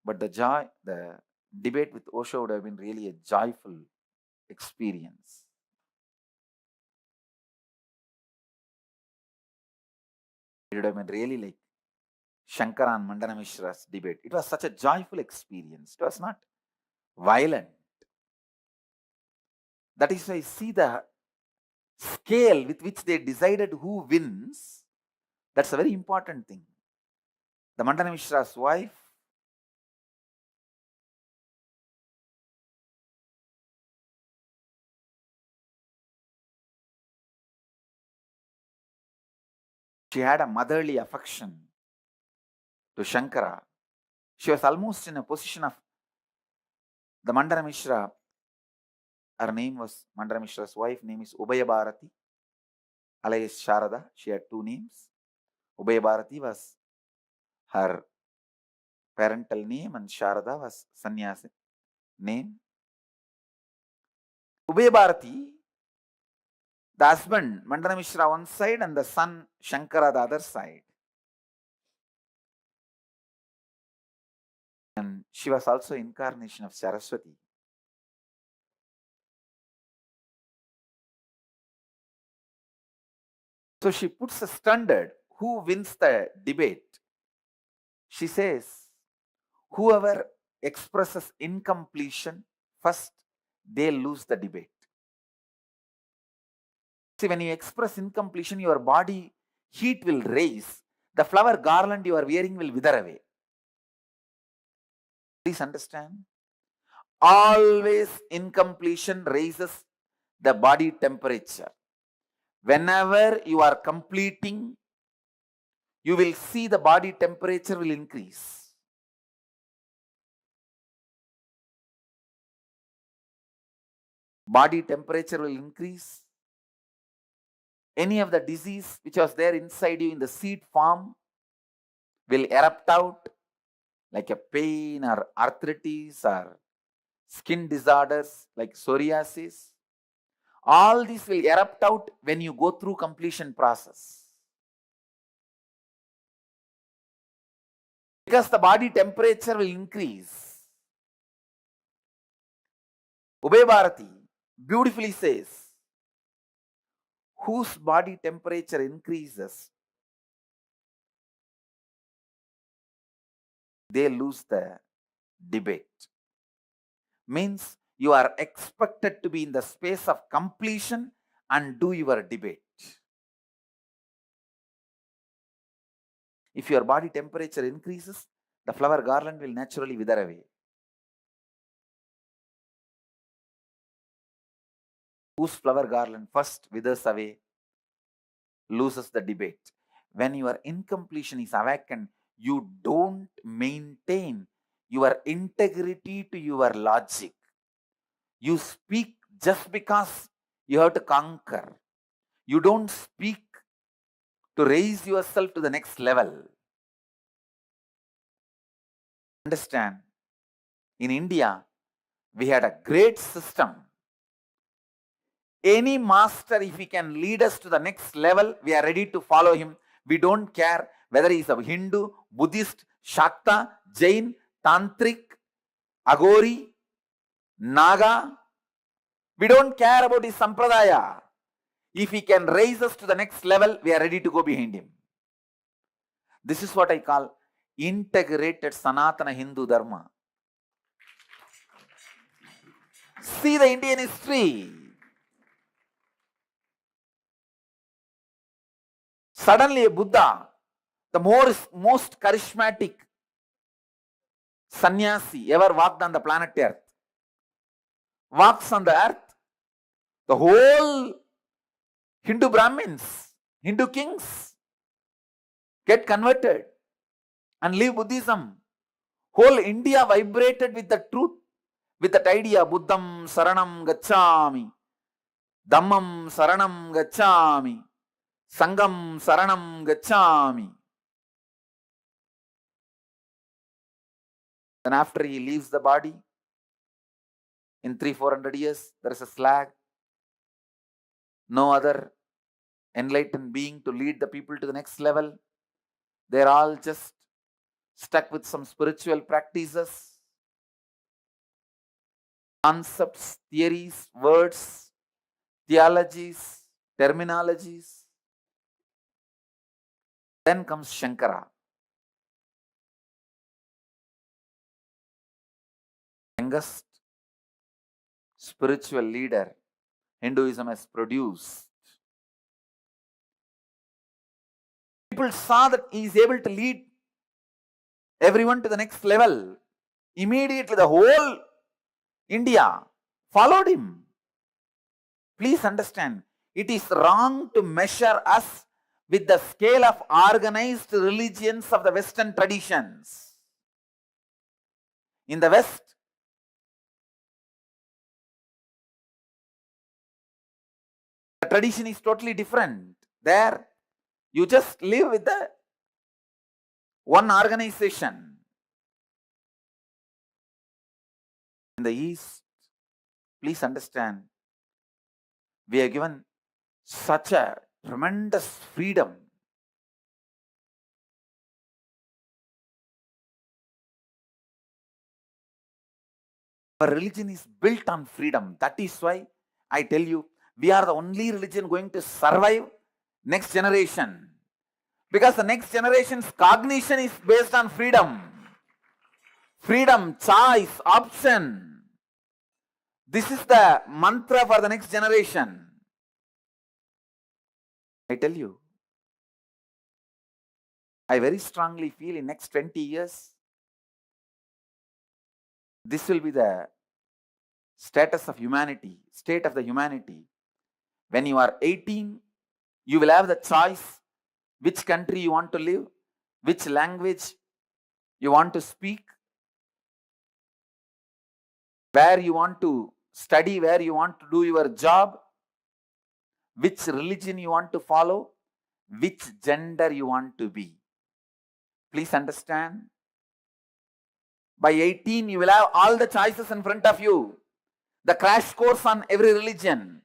but the debate with Osho would have been really a joyful experience. It would have been really like Shankara and Mandana Mishra's debate. It was such a joyful experience. It was not violent. That is why I see the scale with which they decided who wins. That's a very important thing. The Mandana Mishra's wife, she had a motherly affection to Shankara. She was almost in a position of the Mandana Mishra. Her name was, Mandana Mishra's wife name is Ubaya Bharati, alias Sharada. She had two names. Ubaya Bharati was her parental name and Sharada was sannyasi name. Ubaya Bharati, the husband Mandana Mishra one side and the son Shankara the other side. And she was also incarnation of Saraswati. So she puts a standard. Who wins the debate? She says, whoever expresses incompletion first, they lose the debate. See, when you express incompletion, your body heat will raise. The flower garland you are wearing will wither away. Please understand. Always incompletion raises the body temperature. Whenever you are completing, you will see the body temperature will increase. Body temperature will increase. Any of the disease which was there inside you in the seed form will erupt out, like a pain or arthritis or skin disorders like psoriasis, all these will erupt out when you go through completion process. Because the body temperature will increase. Ubay Bharati beautifully says, whose body temperature increases, they lose the debate. Means you are expected to be in the space of completion and do your debate. If your body temperature increases, the flower garland will naturally wither away. Whose flower garland first withers away loses the debate. When your incompletion is awakened, you don't maintain your integrity to your logic. You speak just because you have to conquer. You don't speak to raise yourself to the next level. Understand, in India, we had a great system. Any master, if he can lead us to the next level, we are ready to follow him. We don't care whether he is a Hindu, Buddhist, Shakta, Jain, Tantric, Agori, Naga. We don't care about his sampradaya. If he can raise us to the next level, we are ready to go behind him. This is what I call integrated Sanatana Hindu Dharma. See the Indian history. Suddenly a Buddha, the most charismatic sannyasi ever walked on the planet Earth, walks on the earth. The whole Hindu Brahmins, Hindu kings get converted and leave Buddhism. Whole India vibrated with the truth, with that idea, Buddham Saranam Gacchami, Dhammam Saranam Gacchami, Sangam Saranam Gacchami. Then after he leaves the body, in 300-400 years, there is a slag. No other enlightened being to lead the people to the next level. They're all just stuck with some spiritual practices, concepts, theories, words, theologies, terminologies. Then comes Shankara, youngest spiritual leader Hinduism has produced. People saw that he is able to lead everyone to the next level. Immediately the whole India followed him. Please understand, it is wrong to measure us with the scale of organized religions of the Western traditions. In the West, the tradition is totally different. There, you just live with the one organization. In the East, please understand, we are given such a tremendous freedom. Our religion is built on freedom. That is why I tell you, we are the only religion going to survive next generation. Because the next generation's cognition is based on freedom. Freedom, choice, option. This is the mantra for the next generation. I tell you, I very strongly feel in next 20 years, this will be the status of humanity, state of the humanity. When you are 18, you will have the choice which country you want to live, which language you want to speak, where you want to study, where you want to do your job, which religion you want to follow, which gender you want to be. Please understand, By 18, you will have all the choices in front of you. The crash course on every religion.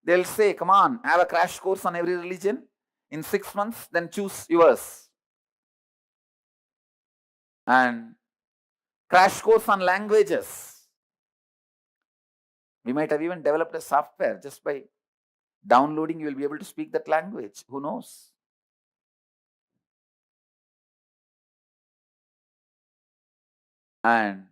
They'll say, come on, have a crash course on every religion in 6 months, then choose yours. And crash course on languages. We might have even developed a software just by downloading, you will be able to speak that language. Who knows? And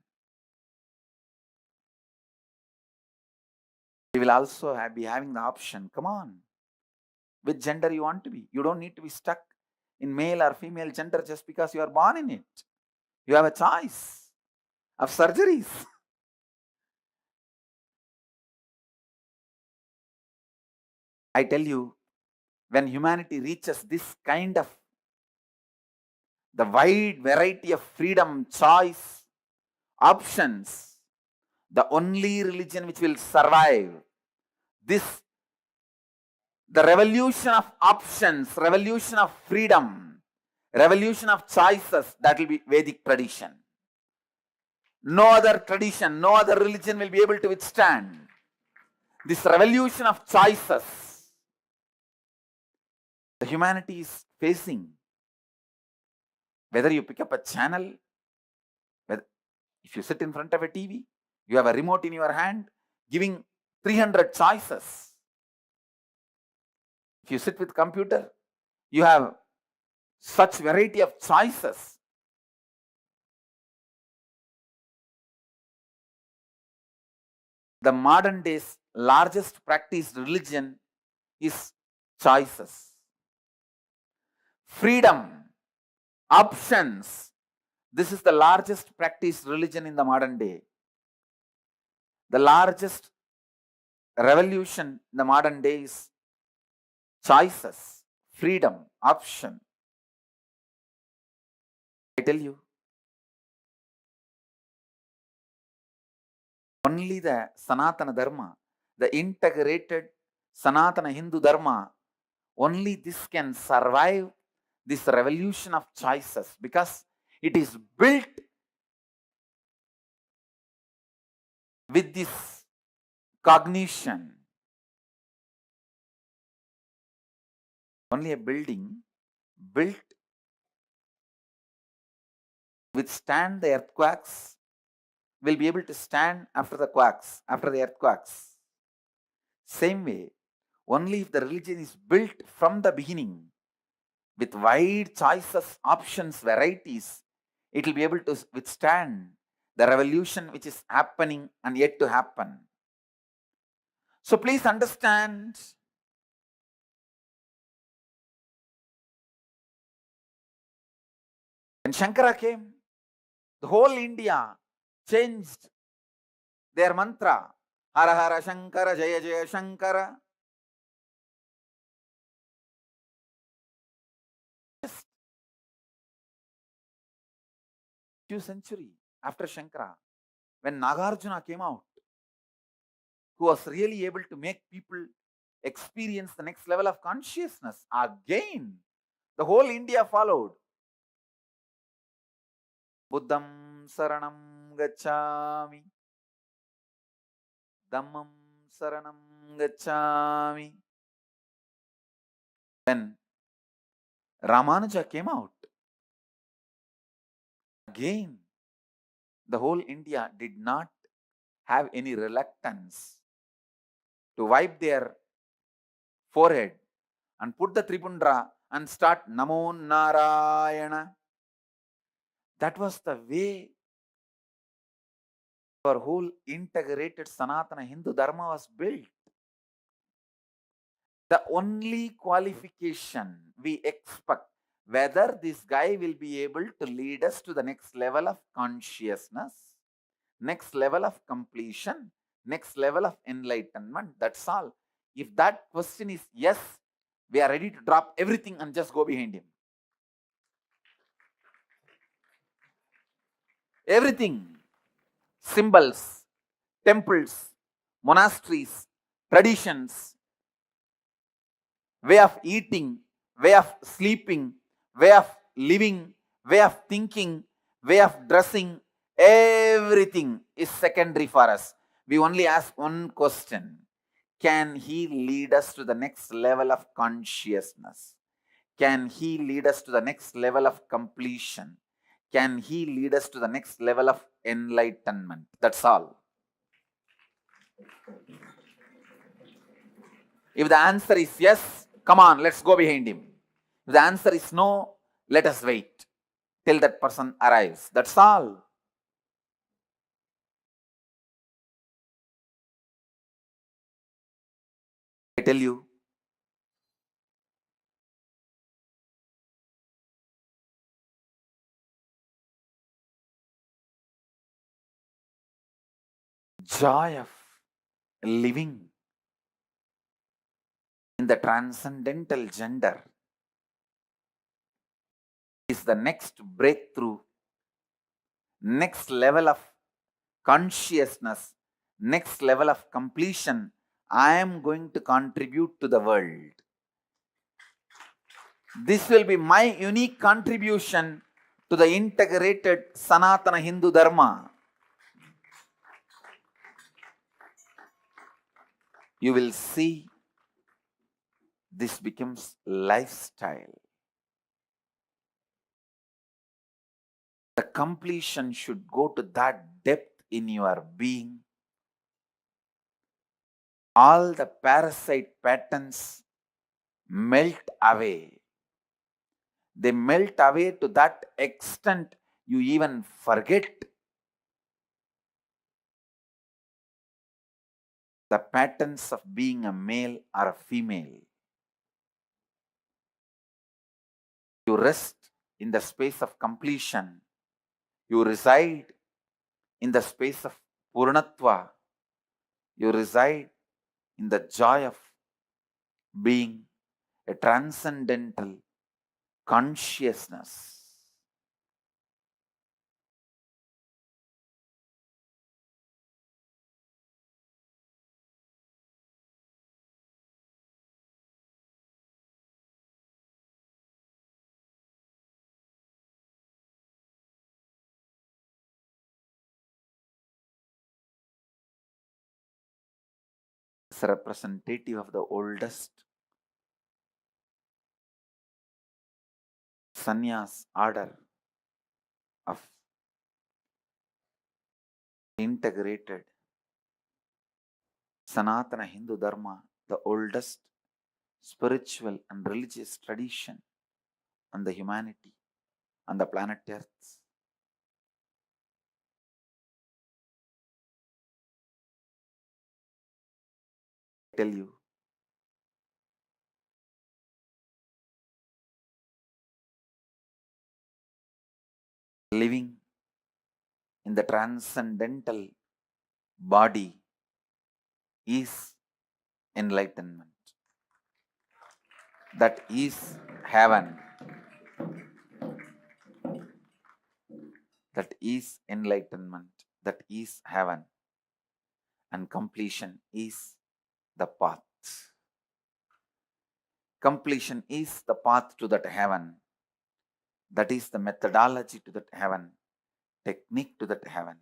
we will also be having the option, come on, which gender you want to be. You don't need to be stuck in male or female gender just because you are born in it. You have a choice of surgeries. I tell you, when humanity reaches this kind of the wide variety of freedom, choice, options, the only religion which will survive this, the revolution of options, revolution of freedom, revolution of choices, that will be Vedic tradition. No other tradition, no other religion will be able to withstand this revolution of choices the humanity is facing. Whether you pick up a channel, if you sit in front of a TV, you have a remote in your hand giving 300 choices. If you sit with computer, you have such variety of choices. The modern day's largest practiced religion is choices. Freedom, options. This is the largest practiced religion in the modern day. The largest revolution in the modern day is choices, freedom, option. I tell you, only the Sanatana Dharma, the integrated Sanatana Hindu Dharma, only this can survive this revolution of choices, because it is built with this cognition. Only a building built withstand the earthquakes will be able to stand after the quakes, after the earthquakes. Same way, only if the religion is built from the beginning with wide choices, options, varieties, it will be able to withstand the revolution which is happening and yet to happen. So please understand, when Shankara came, the whole India changed their mantra. Hara Hara Shankara, Jaya Jaya Shankara. Just few centuries after Shankara, when Nagarjuna came out, who was really able to make people experience the next level of consciousness, again, the whole India followed. Buddham Saranam Gacchami, Dhammam Saranam Gacchami. When Ramanuja came out, again, the whole India did not have any reluctance to wipe their forehead and put the Tripundra and start Namo Narayana. That was the way our whole integrated Sanatana Hindu Dharma was built. The only qualification we expect, whether this guy will be able to lead us to the next level of consciousness, next level of completion, next level of enlightenment. That's all. If that question is yes, we are ready to drop everything and just go behind him. Everything, symbols, temples, monasteries, traditions, way of eating, way of sleeping, way of living, way of thinking, way of dressing, Everything is secondary for us. We only ask one question. Can he lead us to the next level of consciousness? Can he lead us to the next level of completion? Can he lead us to the next level of enlightenment? That's all. If the answer is yes, come on, let's go behind him. If the answer is no, let us wait till that person arrives. That's all. I tell you, joy of living in the transcendental gender is the next breakthrough, next level of consciousness, next level of completion I am going to contribute to the world. This will be my unique contribution to the integrated Sanatana Hindu Dharma. You will see this becomes lifestyle. The completion should go to that depth in your being. All the parasite patterns melt away. They melt away to that extent you even forget the patterns of being a male or a female. You rest in the space of completion. You reside in the space of Purnatva. You reside in the joy of being a transcendental consciousness. It's a representative of the oldest sannyas order of integrated Sanatana Hindu Dharma, the oldest spiritual and religious tradition on the humanity, on the planet Earth. I tell you, living in the transcendental body is enlightenment. That is heaven. That is enlightenment. That is heaven. And completion is the path. Completion is the path to that heaven. That is the methodology to that heaven, technique to that heaven.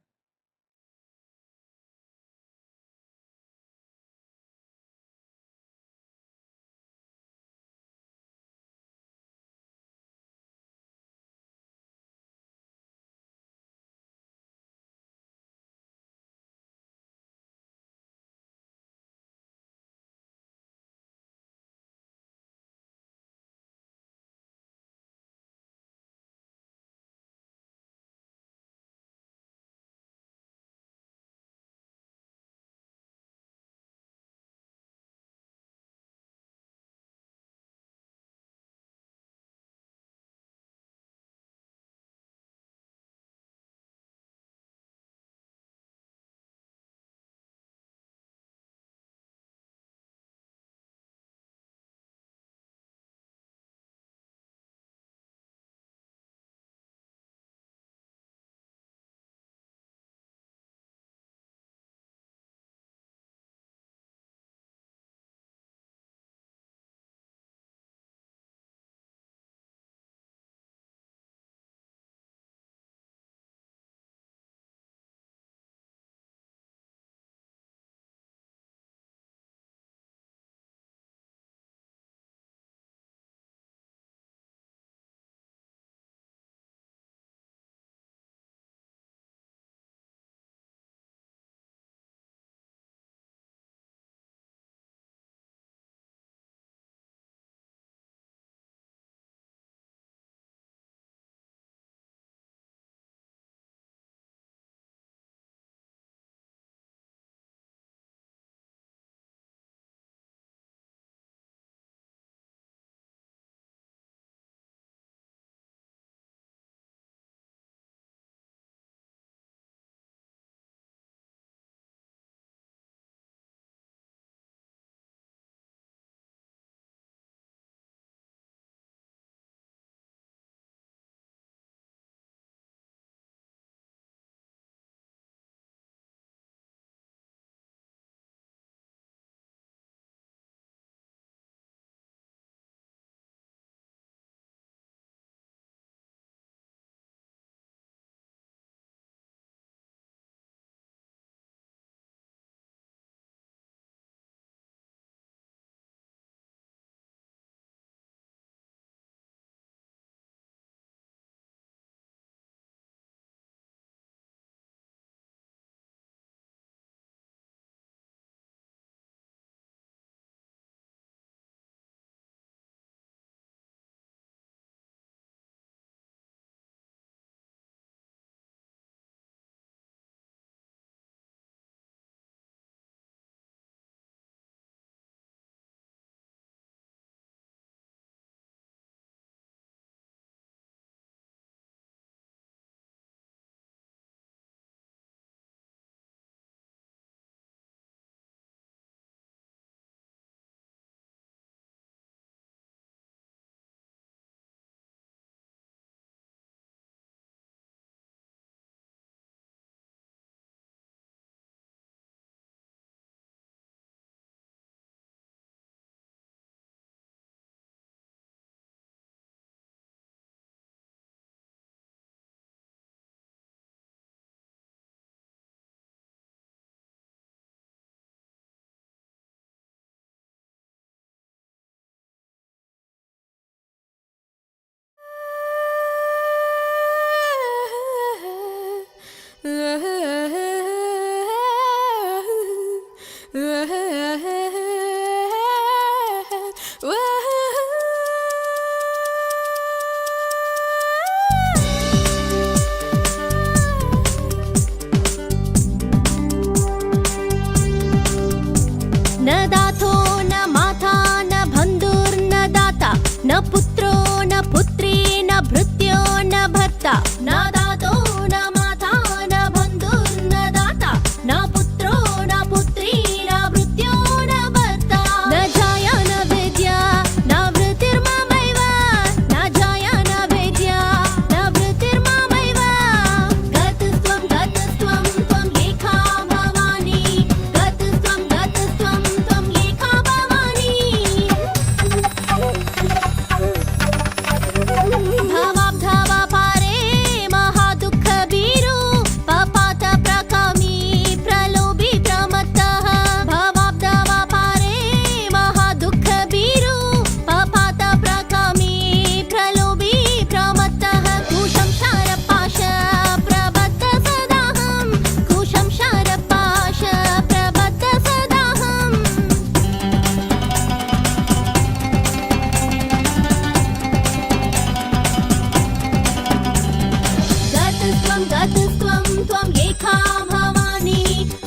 एका भवानी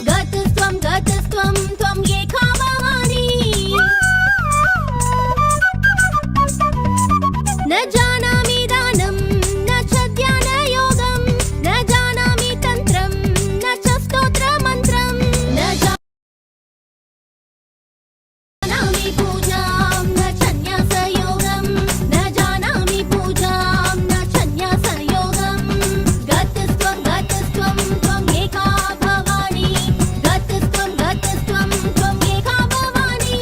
गतस्त्वं त्वं एका भवानी न जानामि दानं न च ध्यानयोगं न जानामि तन्त्रं न च स्तोत्रमन्त्रं न जानामि पूजां न च न्यासयोगं न जानामि पूजां न च न्यासयोगं गतस्त्वं त्वं एका भवानी गतस्त्वं त्वं एका भवानी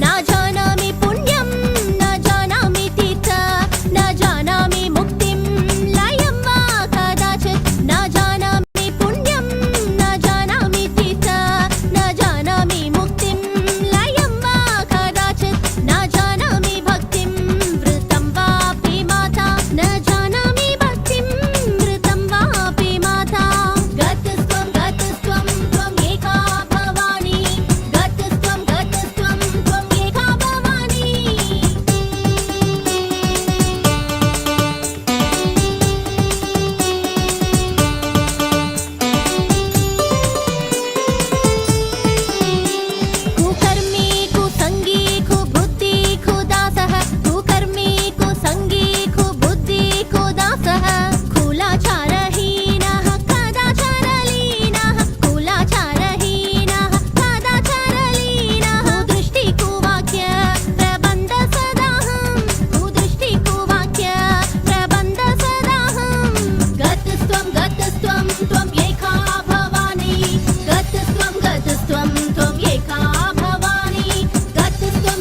न जानामि पुण्यं न जानामि तीर्थ न जानामि मुक्तिं लयं वा कदाचित् न जानामि पुण्यं न जानामि तीर्थ न जानामि मुक्तिं लयं वा कदाचित् न जानामि भक्तिं वृतं वापि माता न जानामि भक्तिं वृतं वापि माता गतस्त्वं त्वं एका भवानी गतस्त्वं त्वं एका भवानी कुकर्मी कुसंगी कुबुद्धि कुदासः कुकर्मी कुसंगी कुबुद्धि कुदासः कुलाचारहीनः कदाचारलीनः कुलाचारहीनः कदाचारलीनः कुदृष्टि कुवाक्य प्रबन्ध सदाहं कुदृष्टि कुवाक्य प्रबन्ध सदाहं गतस्त्वं त्वं एका भवानी गतस्त्वं त्वं एका भवानी गतस्त्वं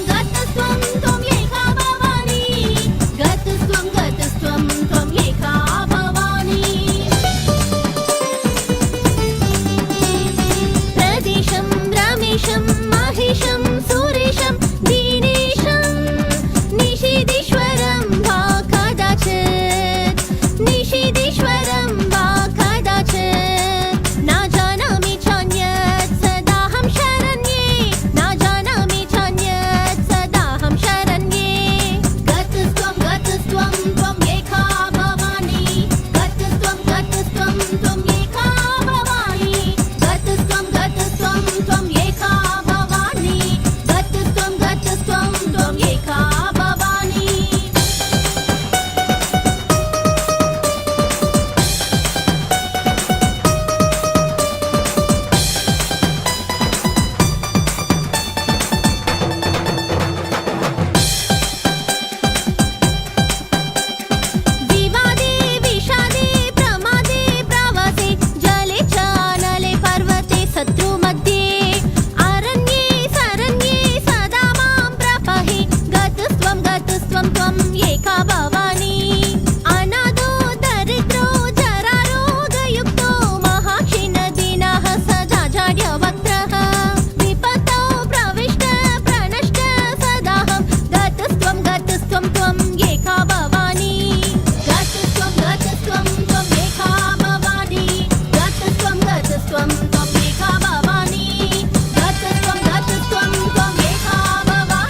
त्वं एका भवानी गतस्त्वं त्वं एका भवानी प्रदेशं रमेशं महिषं सुरेशं दीनेशं निषीदीश्वरं वा कदाचित् निषीदीश्वरं वा कदाचित् न जानामि चान्यत् सदाहं शरण्ये न जानामि चान्यत् सदाहं शरण्ये गतस्त्वं त्वं एका भवानी गतस्त्वं त्वं एका भवानी गतस्त्वं त्वं एका भवानी गतस्त्वं त्वं एका भवानी विवादे विषादे प्रमादे प्रवासे जले च अनले पर्वते शत्रुमध्ये अरण्ये शरण्ये सदा मां प्रपहि गतस्त्वं त्वं एका भवानी अनादो दरिद्रो जरारोगयुक्तो महाक्षीणदीनः सदा जाड्यवक्त्रः विपत्तौ प्रविष्ट प्रणष्ट सदाहं गतस्त्वं त्वं एका भवानी गतस्त्वं त्वं एका भवानी गतस्त्वं त्वं एका भवानी गतस्त्वं त्वं एका भवानी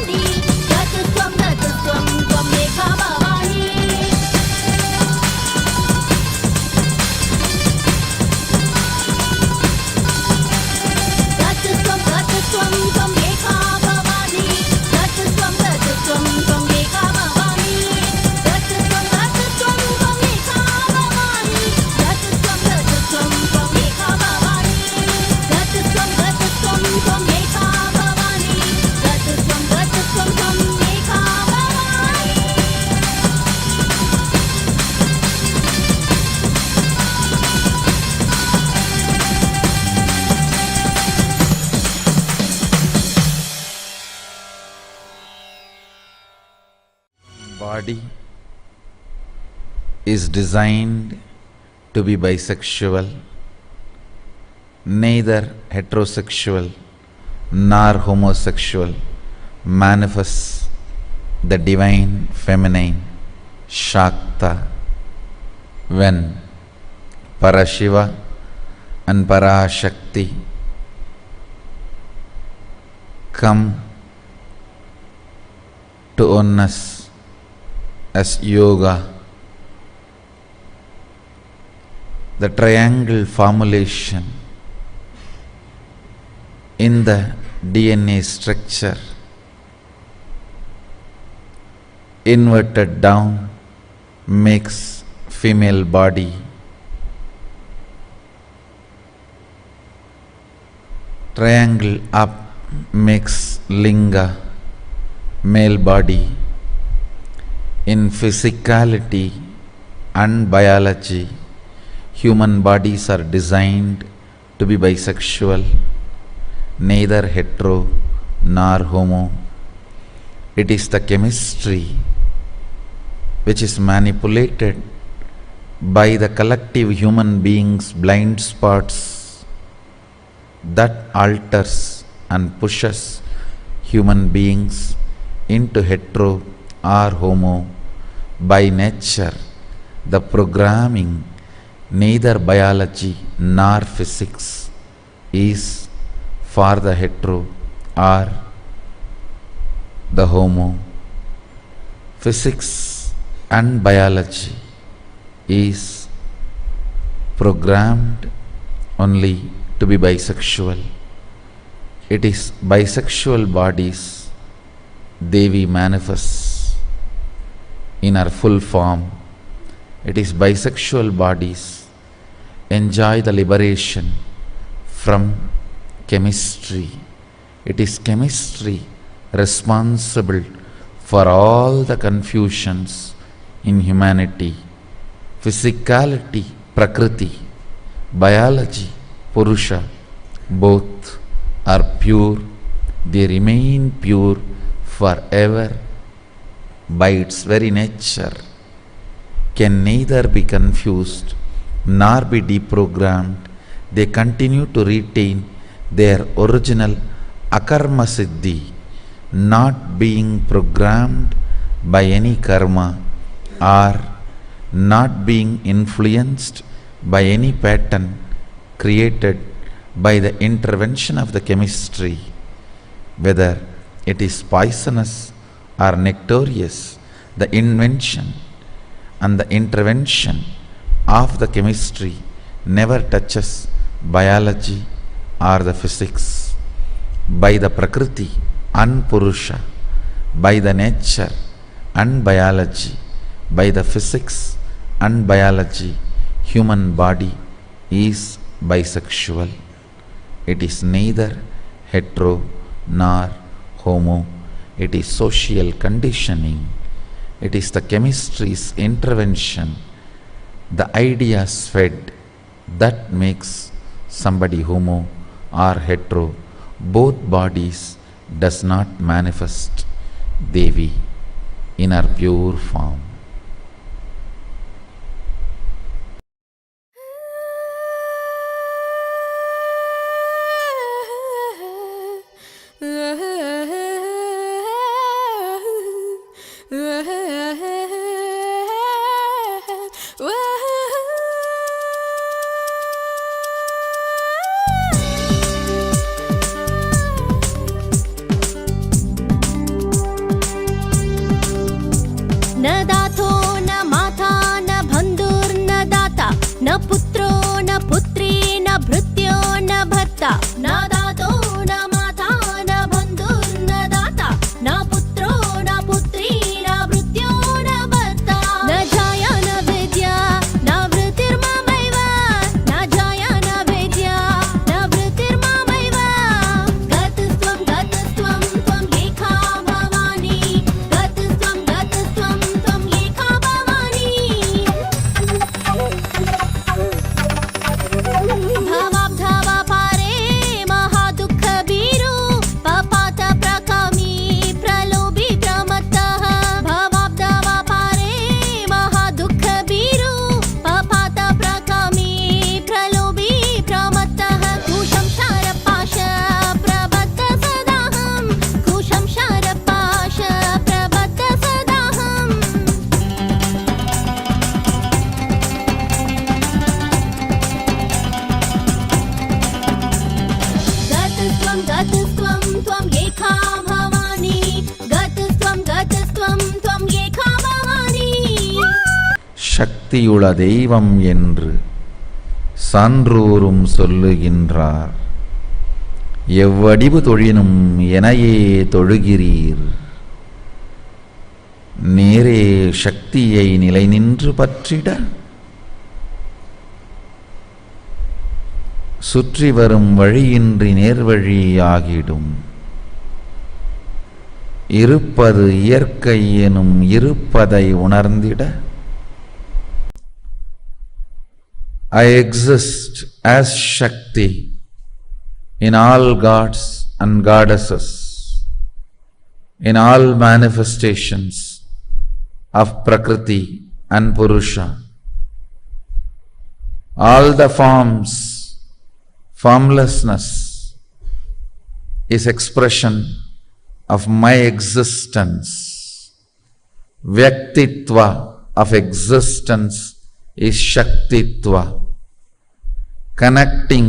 गतस्त्वं त्वं एका भवानी गतस्त्वं त्वं एका भवानी गतस्त्वं त्वं एका भवानी गतस्त्वं त्वं एका भवानी गतस्त्वं त्वं एका भवानी गतस्त्वं त्वं एका भवानी गतस्त्वं त्वं एका Bhavani
Body is designed to be bisexual, neither heterosexual nor homosexual, manifests the divine feminine Shakta when Parashiva and Parashakti come to oneness as yoga the triangle formulation in the DNA structure, inverted down makes female body, triangle up makes linga, male body. In physicality and biology, human bodies are designed to be bisexual, neither hetero nor homo. It is the chemistry which is manipulated by the collective human beings' blind spots that alters and pushes human beings into hetero or homo. By nature, the programming, neither biology nor physics, is for the hetero or the homo. Physics and biology is programmed only to be bisexual. It is bisexual bodies Devi manifests in her full form. It is bisexual bodies enjoy the liberation from chemistry. It is chemistry responsible for all the confusions in humanity. Physicality, Prakriti, biology, Purusha, both are pure. They remain pure forever by its very nature, can neither be confused nor be deprogrammed. They continue to retain their original akarma siddhi, not being programmed by any karma or not being influenced by any pattern created by the intervention of the chemistry, whether it is poisonous or nectarious. The invention and the intervention of the chemistry never touches biology or the physics. By the Prakriti and Purusha, by the nature and biology, by the physics and biology, human body is bisexual. It is neither hetero nor homo. It is social conditioning. It is the chemistry's intervention, the ideas fed, that makes somebody homo or hetero. Both bodies does not manifest Devi in her pure form.
न दातो न माता न बन्धुर्न दाता न पुत्रो न पुत्री न भृत्यो न भर्ता न दातो न माता न बन्धुर्न दाता न पुत्रो न पुत्री न भृत्यो न भर्ता न जाया न विद्या न वृत्तिर्ममैव न जाया न विद्या न वृत्तिर्ममैव गतस्त्वं त्वम् एका भवानी गतस्त्वं त्वम् एका भवानी भवाब्धवा पारे महादुःखभीरु पपात प्रकामी प्रलोभी प्रमत्तः भवाब्धवा पारे महादुःखभीरु पपात प्रकामी प्रलोभी प्रमत्तः कुशं शारपाश प्रबद्ध सदाहं कुशं शारपाश प्रबद्ध सदाहं गतस्त्वं त्वम् एका भवानी गतस्त्वं त्वम् एका भवानी
சக்தியுள்ள தெய்வம் என்று சான்றோரும் சொல்லுகின்றார், எவ்வடிவு தொழினும் எனையே தொழுகிறீர், நேரே சக்தியை நிலை நின்று பற்றிட, சுற்றி வரும் வழியின்றி நேர்வழியாகிடும், இருப்பது இயற்கை எனும் இருப்பதை உணர்ந்திட. I exist as Shakti in all gods and goddesses, in all manifestations of Prakriti and Purusha. All the forms, formlessness is expression of my existence. Vyaktitva of existence is Shaktitva. Connecting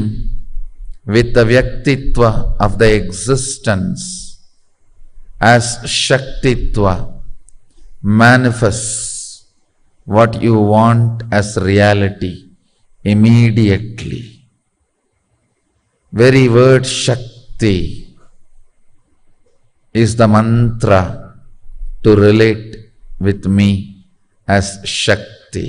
with the Vyaktitva of the existence as Shaktitva manifests what you want as reality immediately. Very word Shakti is the mantra to relate with me as Shakti.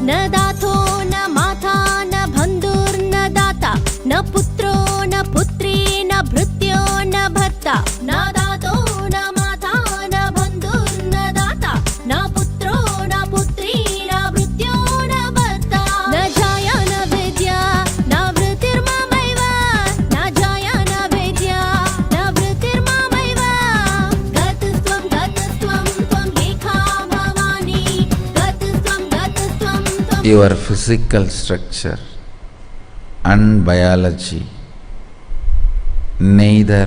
न दाथो न माता न बन्धुर्न दाता न पुत्रो न पुत्री न भृत्यो न भर्ता न दातो न माता न बन्धुर्न दाता न पुत्रो न पुत्री न भृत्यो न भर्ता न जाया न विद्या न वृत्तिर्ममैव न जाया न विद्या न वृत्तिर्ममैव गतस्त्वं त्वं एका Bhavani गतस्त्वं
Your physical structure and biology neither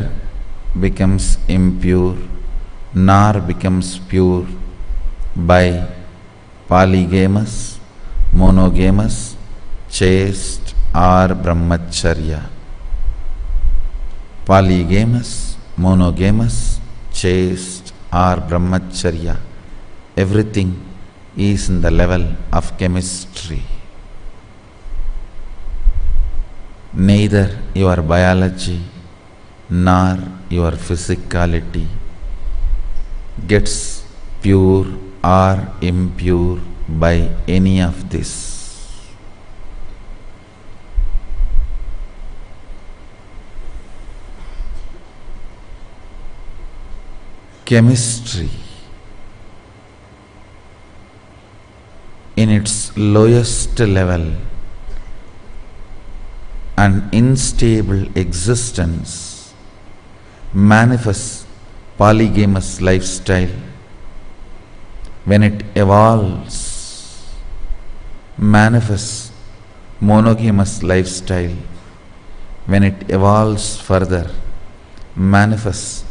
becomes impure nor becomes pure by polygamous, monogamous, chaste or brahmacharya. Polygamous, monogamous, chaste or brahmacharya, everything is in the level of chemistry. Neither your biology nor your physicality gets pure or impure by any of this. Chemistry in its lowest level and unstable existence manifests polygamous lifestyle. When it evolves, manifests monogamous lifestyle. When it evolves further, manifests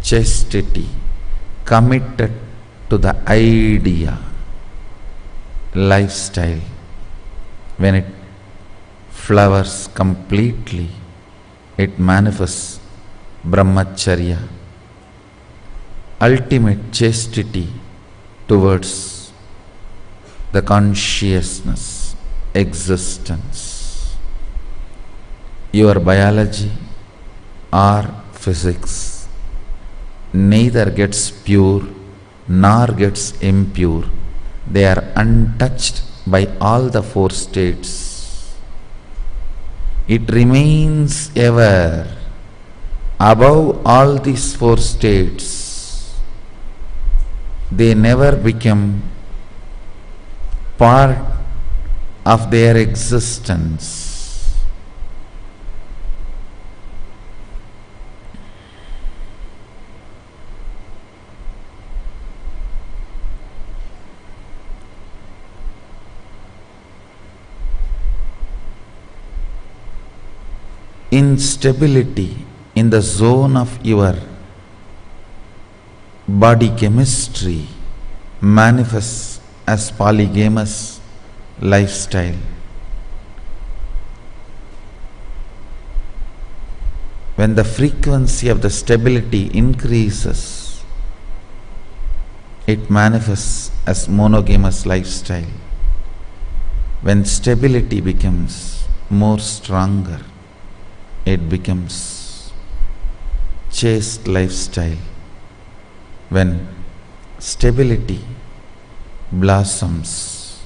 chastity, committed to the idea lifestyle. When it flowers completely, it manifests brahmacharya, ultimate chastity towards the consciousness, existence. Your biology or physics neither gets pure nor gets impure. They are untouched by all the four states. It remains ever above all these four states. They never become part of their existence. instability in the zone of your body chemistry manifests as polygamous lifestyle. When the frequency of the stability increases, it manifests as monogamous lifestyle. When stability becomes more stronger, it becomes chaste lifestyle. When stability blossoms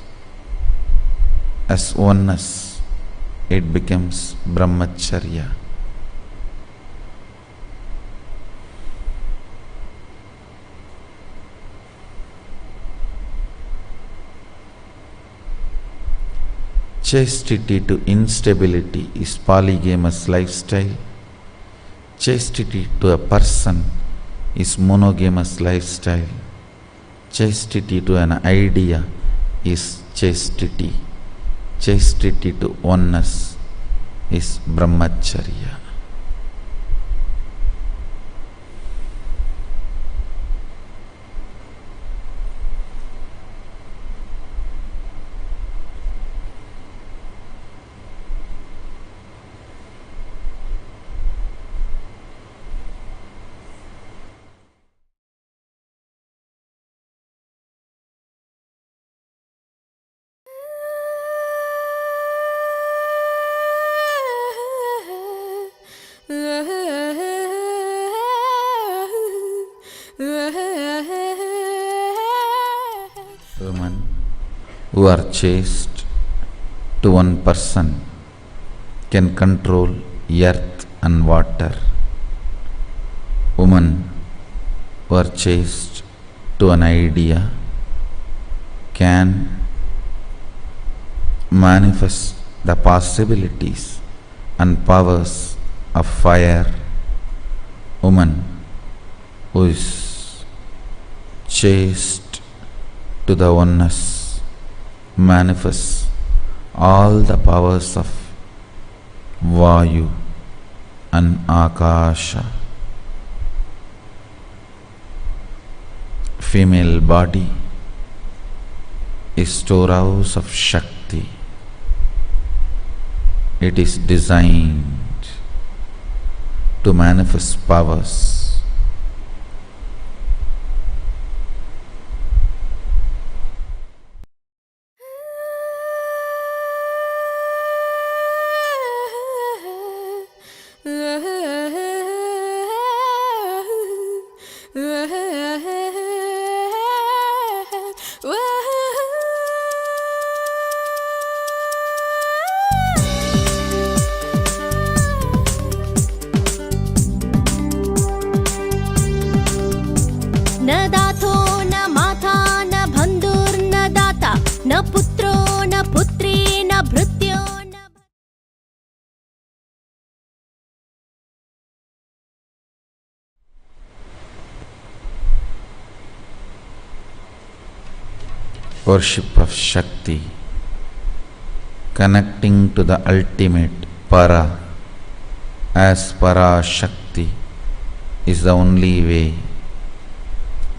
as oneness, it becomes brahmacharya. Chastity to instability is polygamous lifestyle. Chastity to a person is monogamous lifestyle. Chastity to an idea is chastity. Chastity to oneness is brahmacharya. Women who are chaste to one person can control earth and water. Women who are chaste to an idea can manifest the possibilities and powers of fire. Woman who is chaste to the oneness manifests all the powers of Vayu and Akasha. Female body is storehouse of Shakti. It is designed to manifest powers.
न दाथो न माता न बन्धुर्न दाता न पुत्रो न पुत्री न भृत्यो न
Worship of Shakti, connecting to the ultimate Para as Para Shakti, is the only way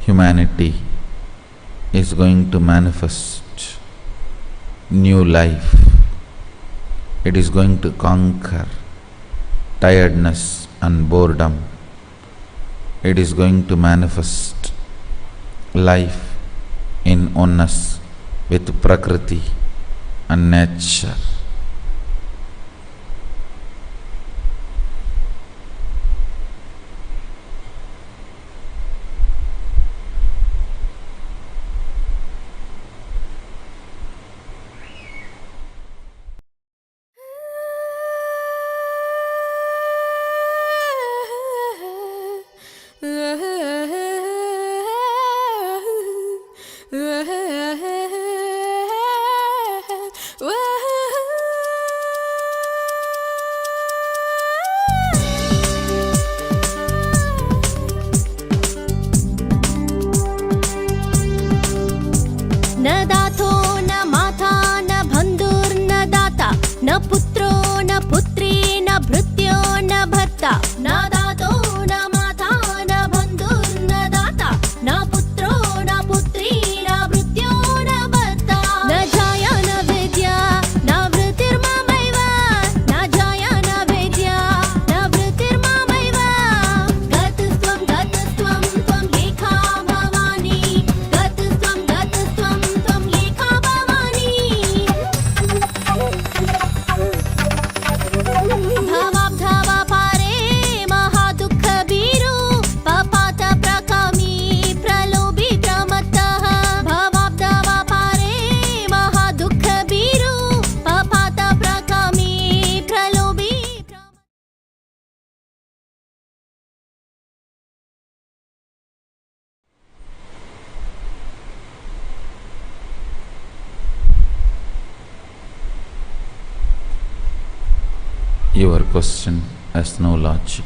humanity is going to manifest new life. It is going to conquer tiredness and boredom. It is going to manifest life in oneness with Prakriti and nature. Your question has no logic.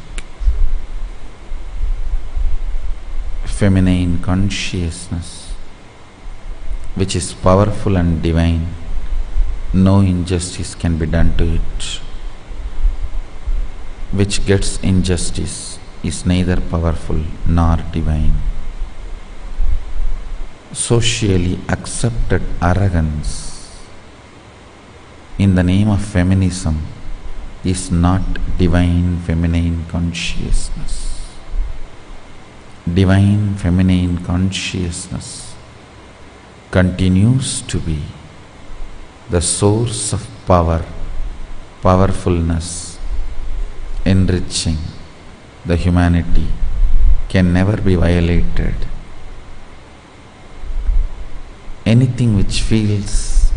Feminine consciousness, which is powerful and divine, no injustice can be done to it. Which gets injustice is neither powerful nor divine. Socially accepted arrogance in the name of feminism is not divine feminine consciousness. Divine feminine consciousness continues to be the source of power, powerfulness, enriching the humanity, can never be violated. Anything which feels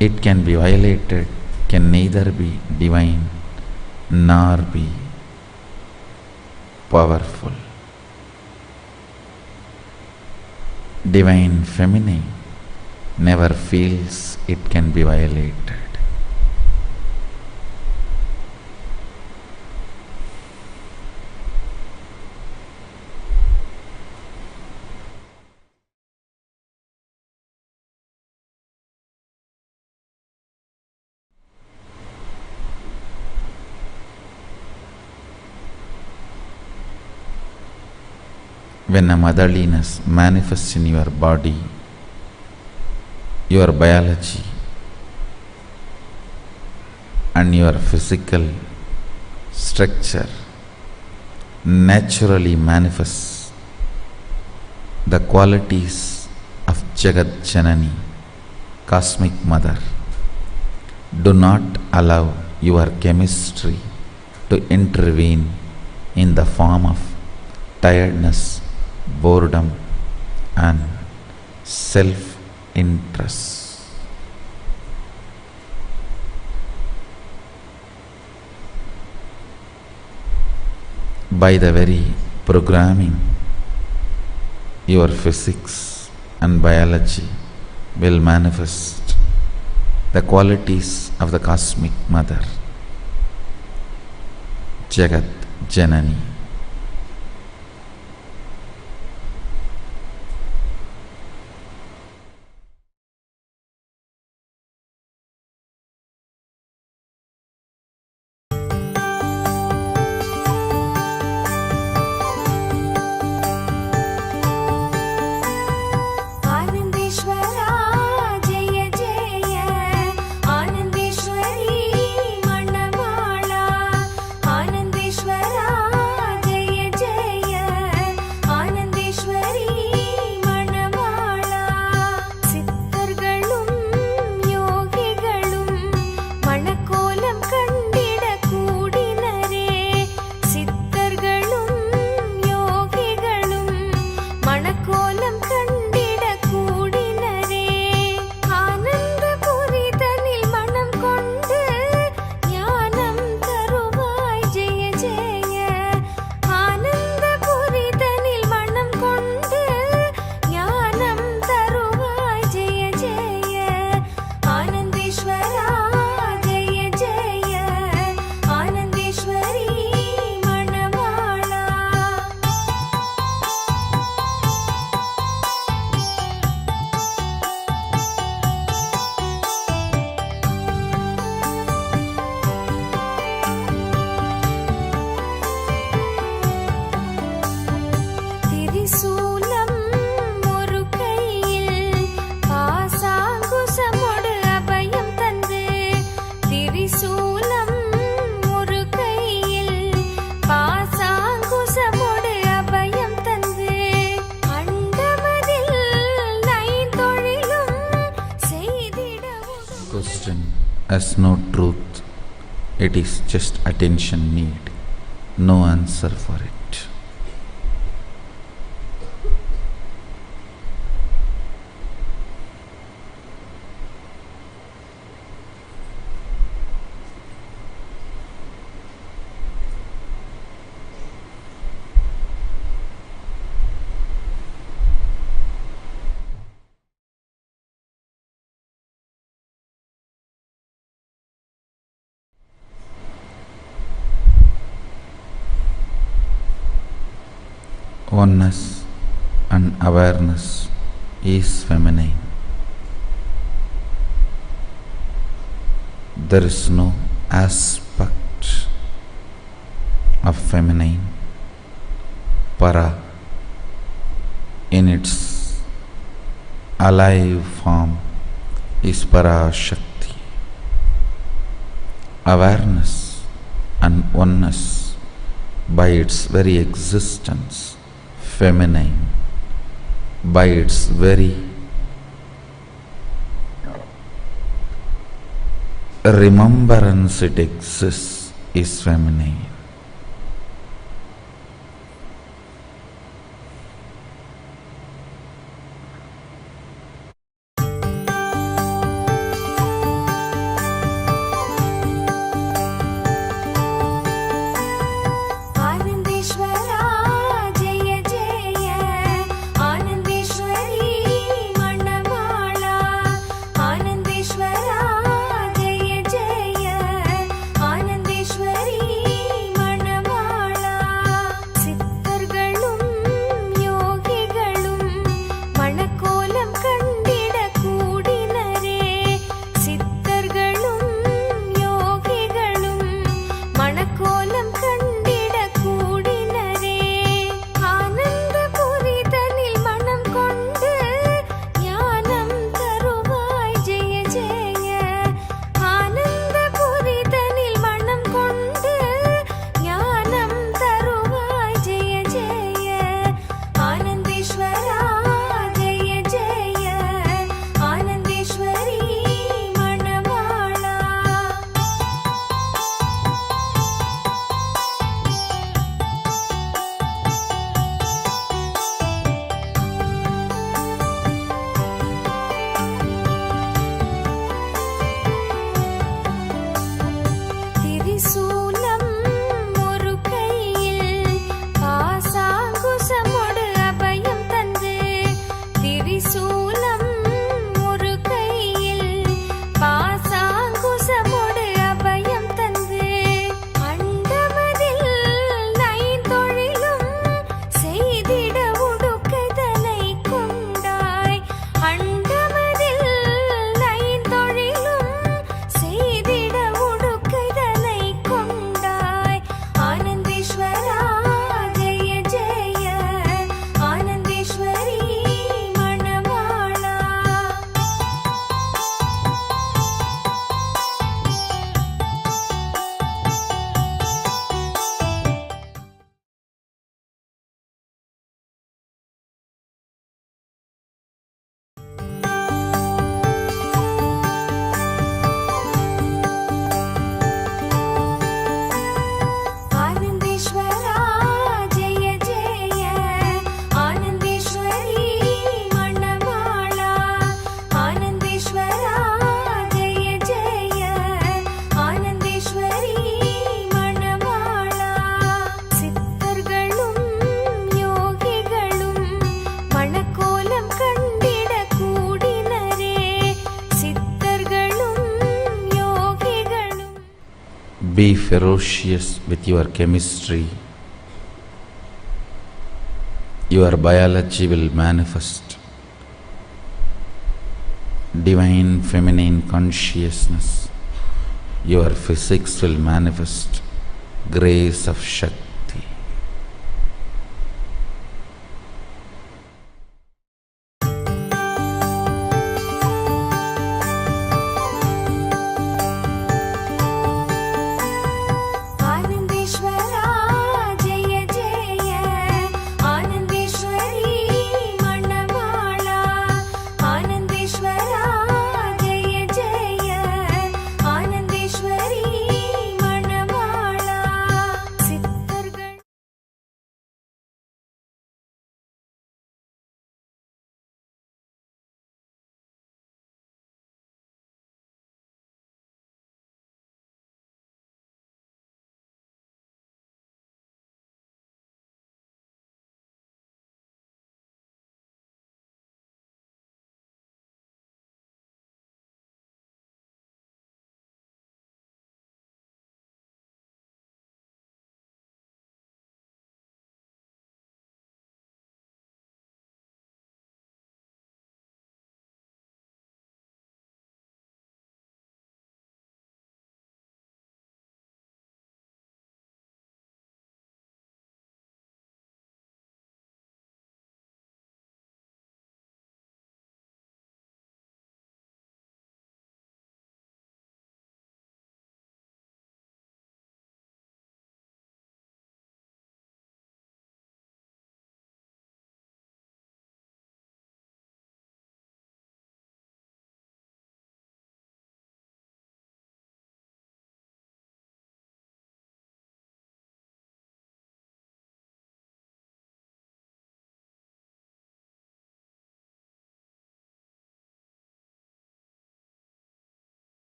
it can be violated can neither be divine nor be powerful. Divine feminine never feels it can be violated. When a motherliness manifests in your body, your biology, and your physical structure naturally manifests the qualities of Jagat Janani, Cosmic Mother. Do not allow your chemistry to intervene in the form of tiredness, boredom, and self-interest. By the very programming, your physics and biology will manifest the qualities of the Cosmic Mother, Jagat Janani. Question has no truth. It is just attention need. No answer for it. oneness and awareness is feminine. There is no aspect of feminine, para, in its alive form is Parashakti. Awareness and oneness by its very existence, feminine, by its very remembrance it exists is feminine. Be ferocious with your chemistry. Your biology will manifest divine feminine consciousness. Your physics will manifest grace of Shakti.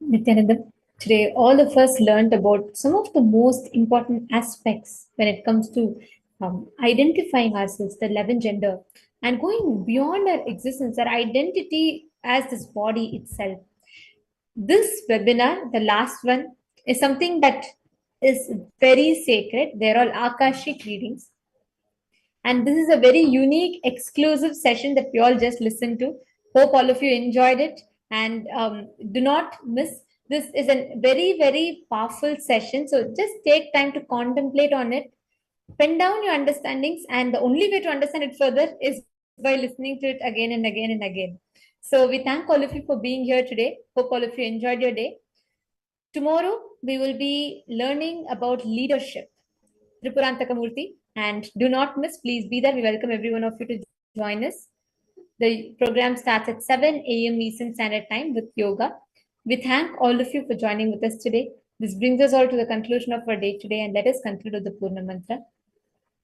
Nithyananda, today all of us learned about some of the most important aspects when it comes to identifying ourselves, the 11 gender, and going beyond our existence, our identity as this body itself. This webinar, the last one, is something that is very sacred. They're all Akashic readings. And this is a very unique, exclusive session that we all just listened to. Hope all of you enjoyed it. And do not miss. This is a very, very powerful session. So just take time to contemplate on it, pen down your understandings, and the only way to understand it further is by listening to it again and again and again. So we thank all of you for being here today. Hope all of you enjoyed your day. Tomorrow we will be learning about leadership. Tripurantaka and do not miss, please be there. We welcome every one of you to join us. The program starts at 7 a.m. Eastern Standard Time with yoga. We thank all of you for joining with us today. This brings us all to the conclusion of our day today, and let us conclude with the Purna Mantra.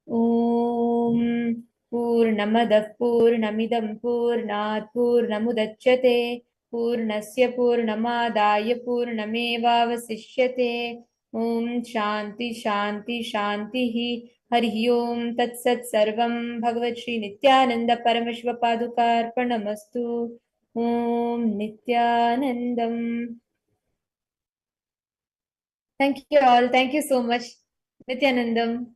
Om Purnamadah Purnamidam Purnat Purnamudachyate Purnasya Purnamadaya Purnamevavasishyate Om Shanti Shanti Shanti Hari Om Tat Sat Sarvam Bhagavad Shri Nithyananda Paramashiva Padukarpanamastu Om Nithyanandam. Thank you all. Thank you so much. Nithyanandam.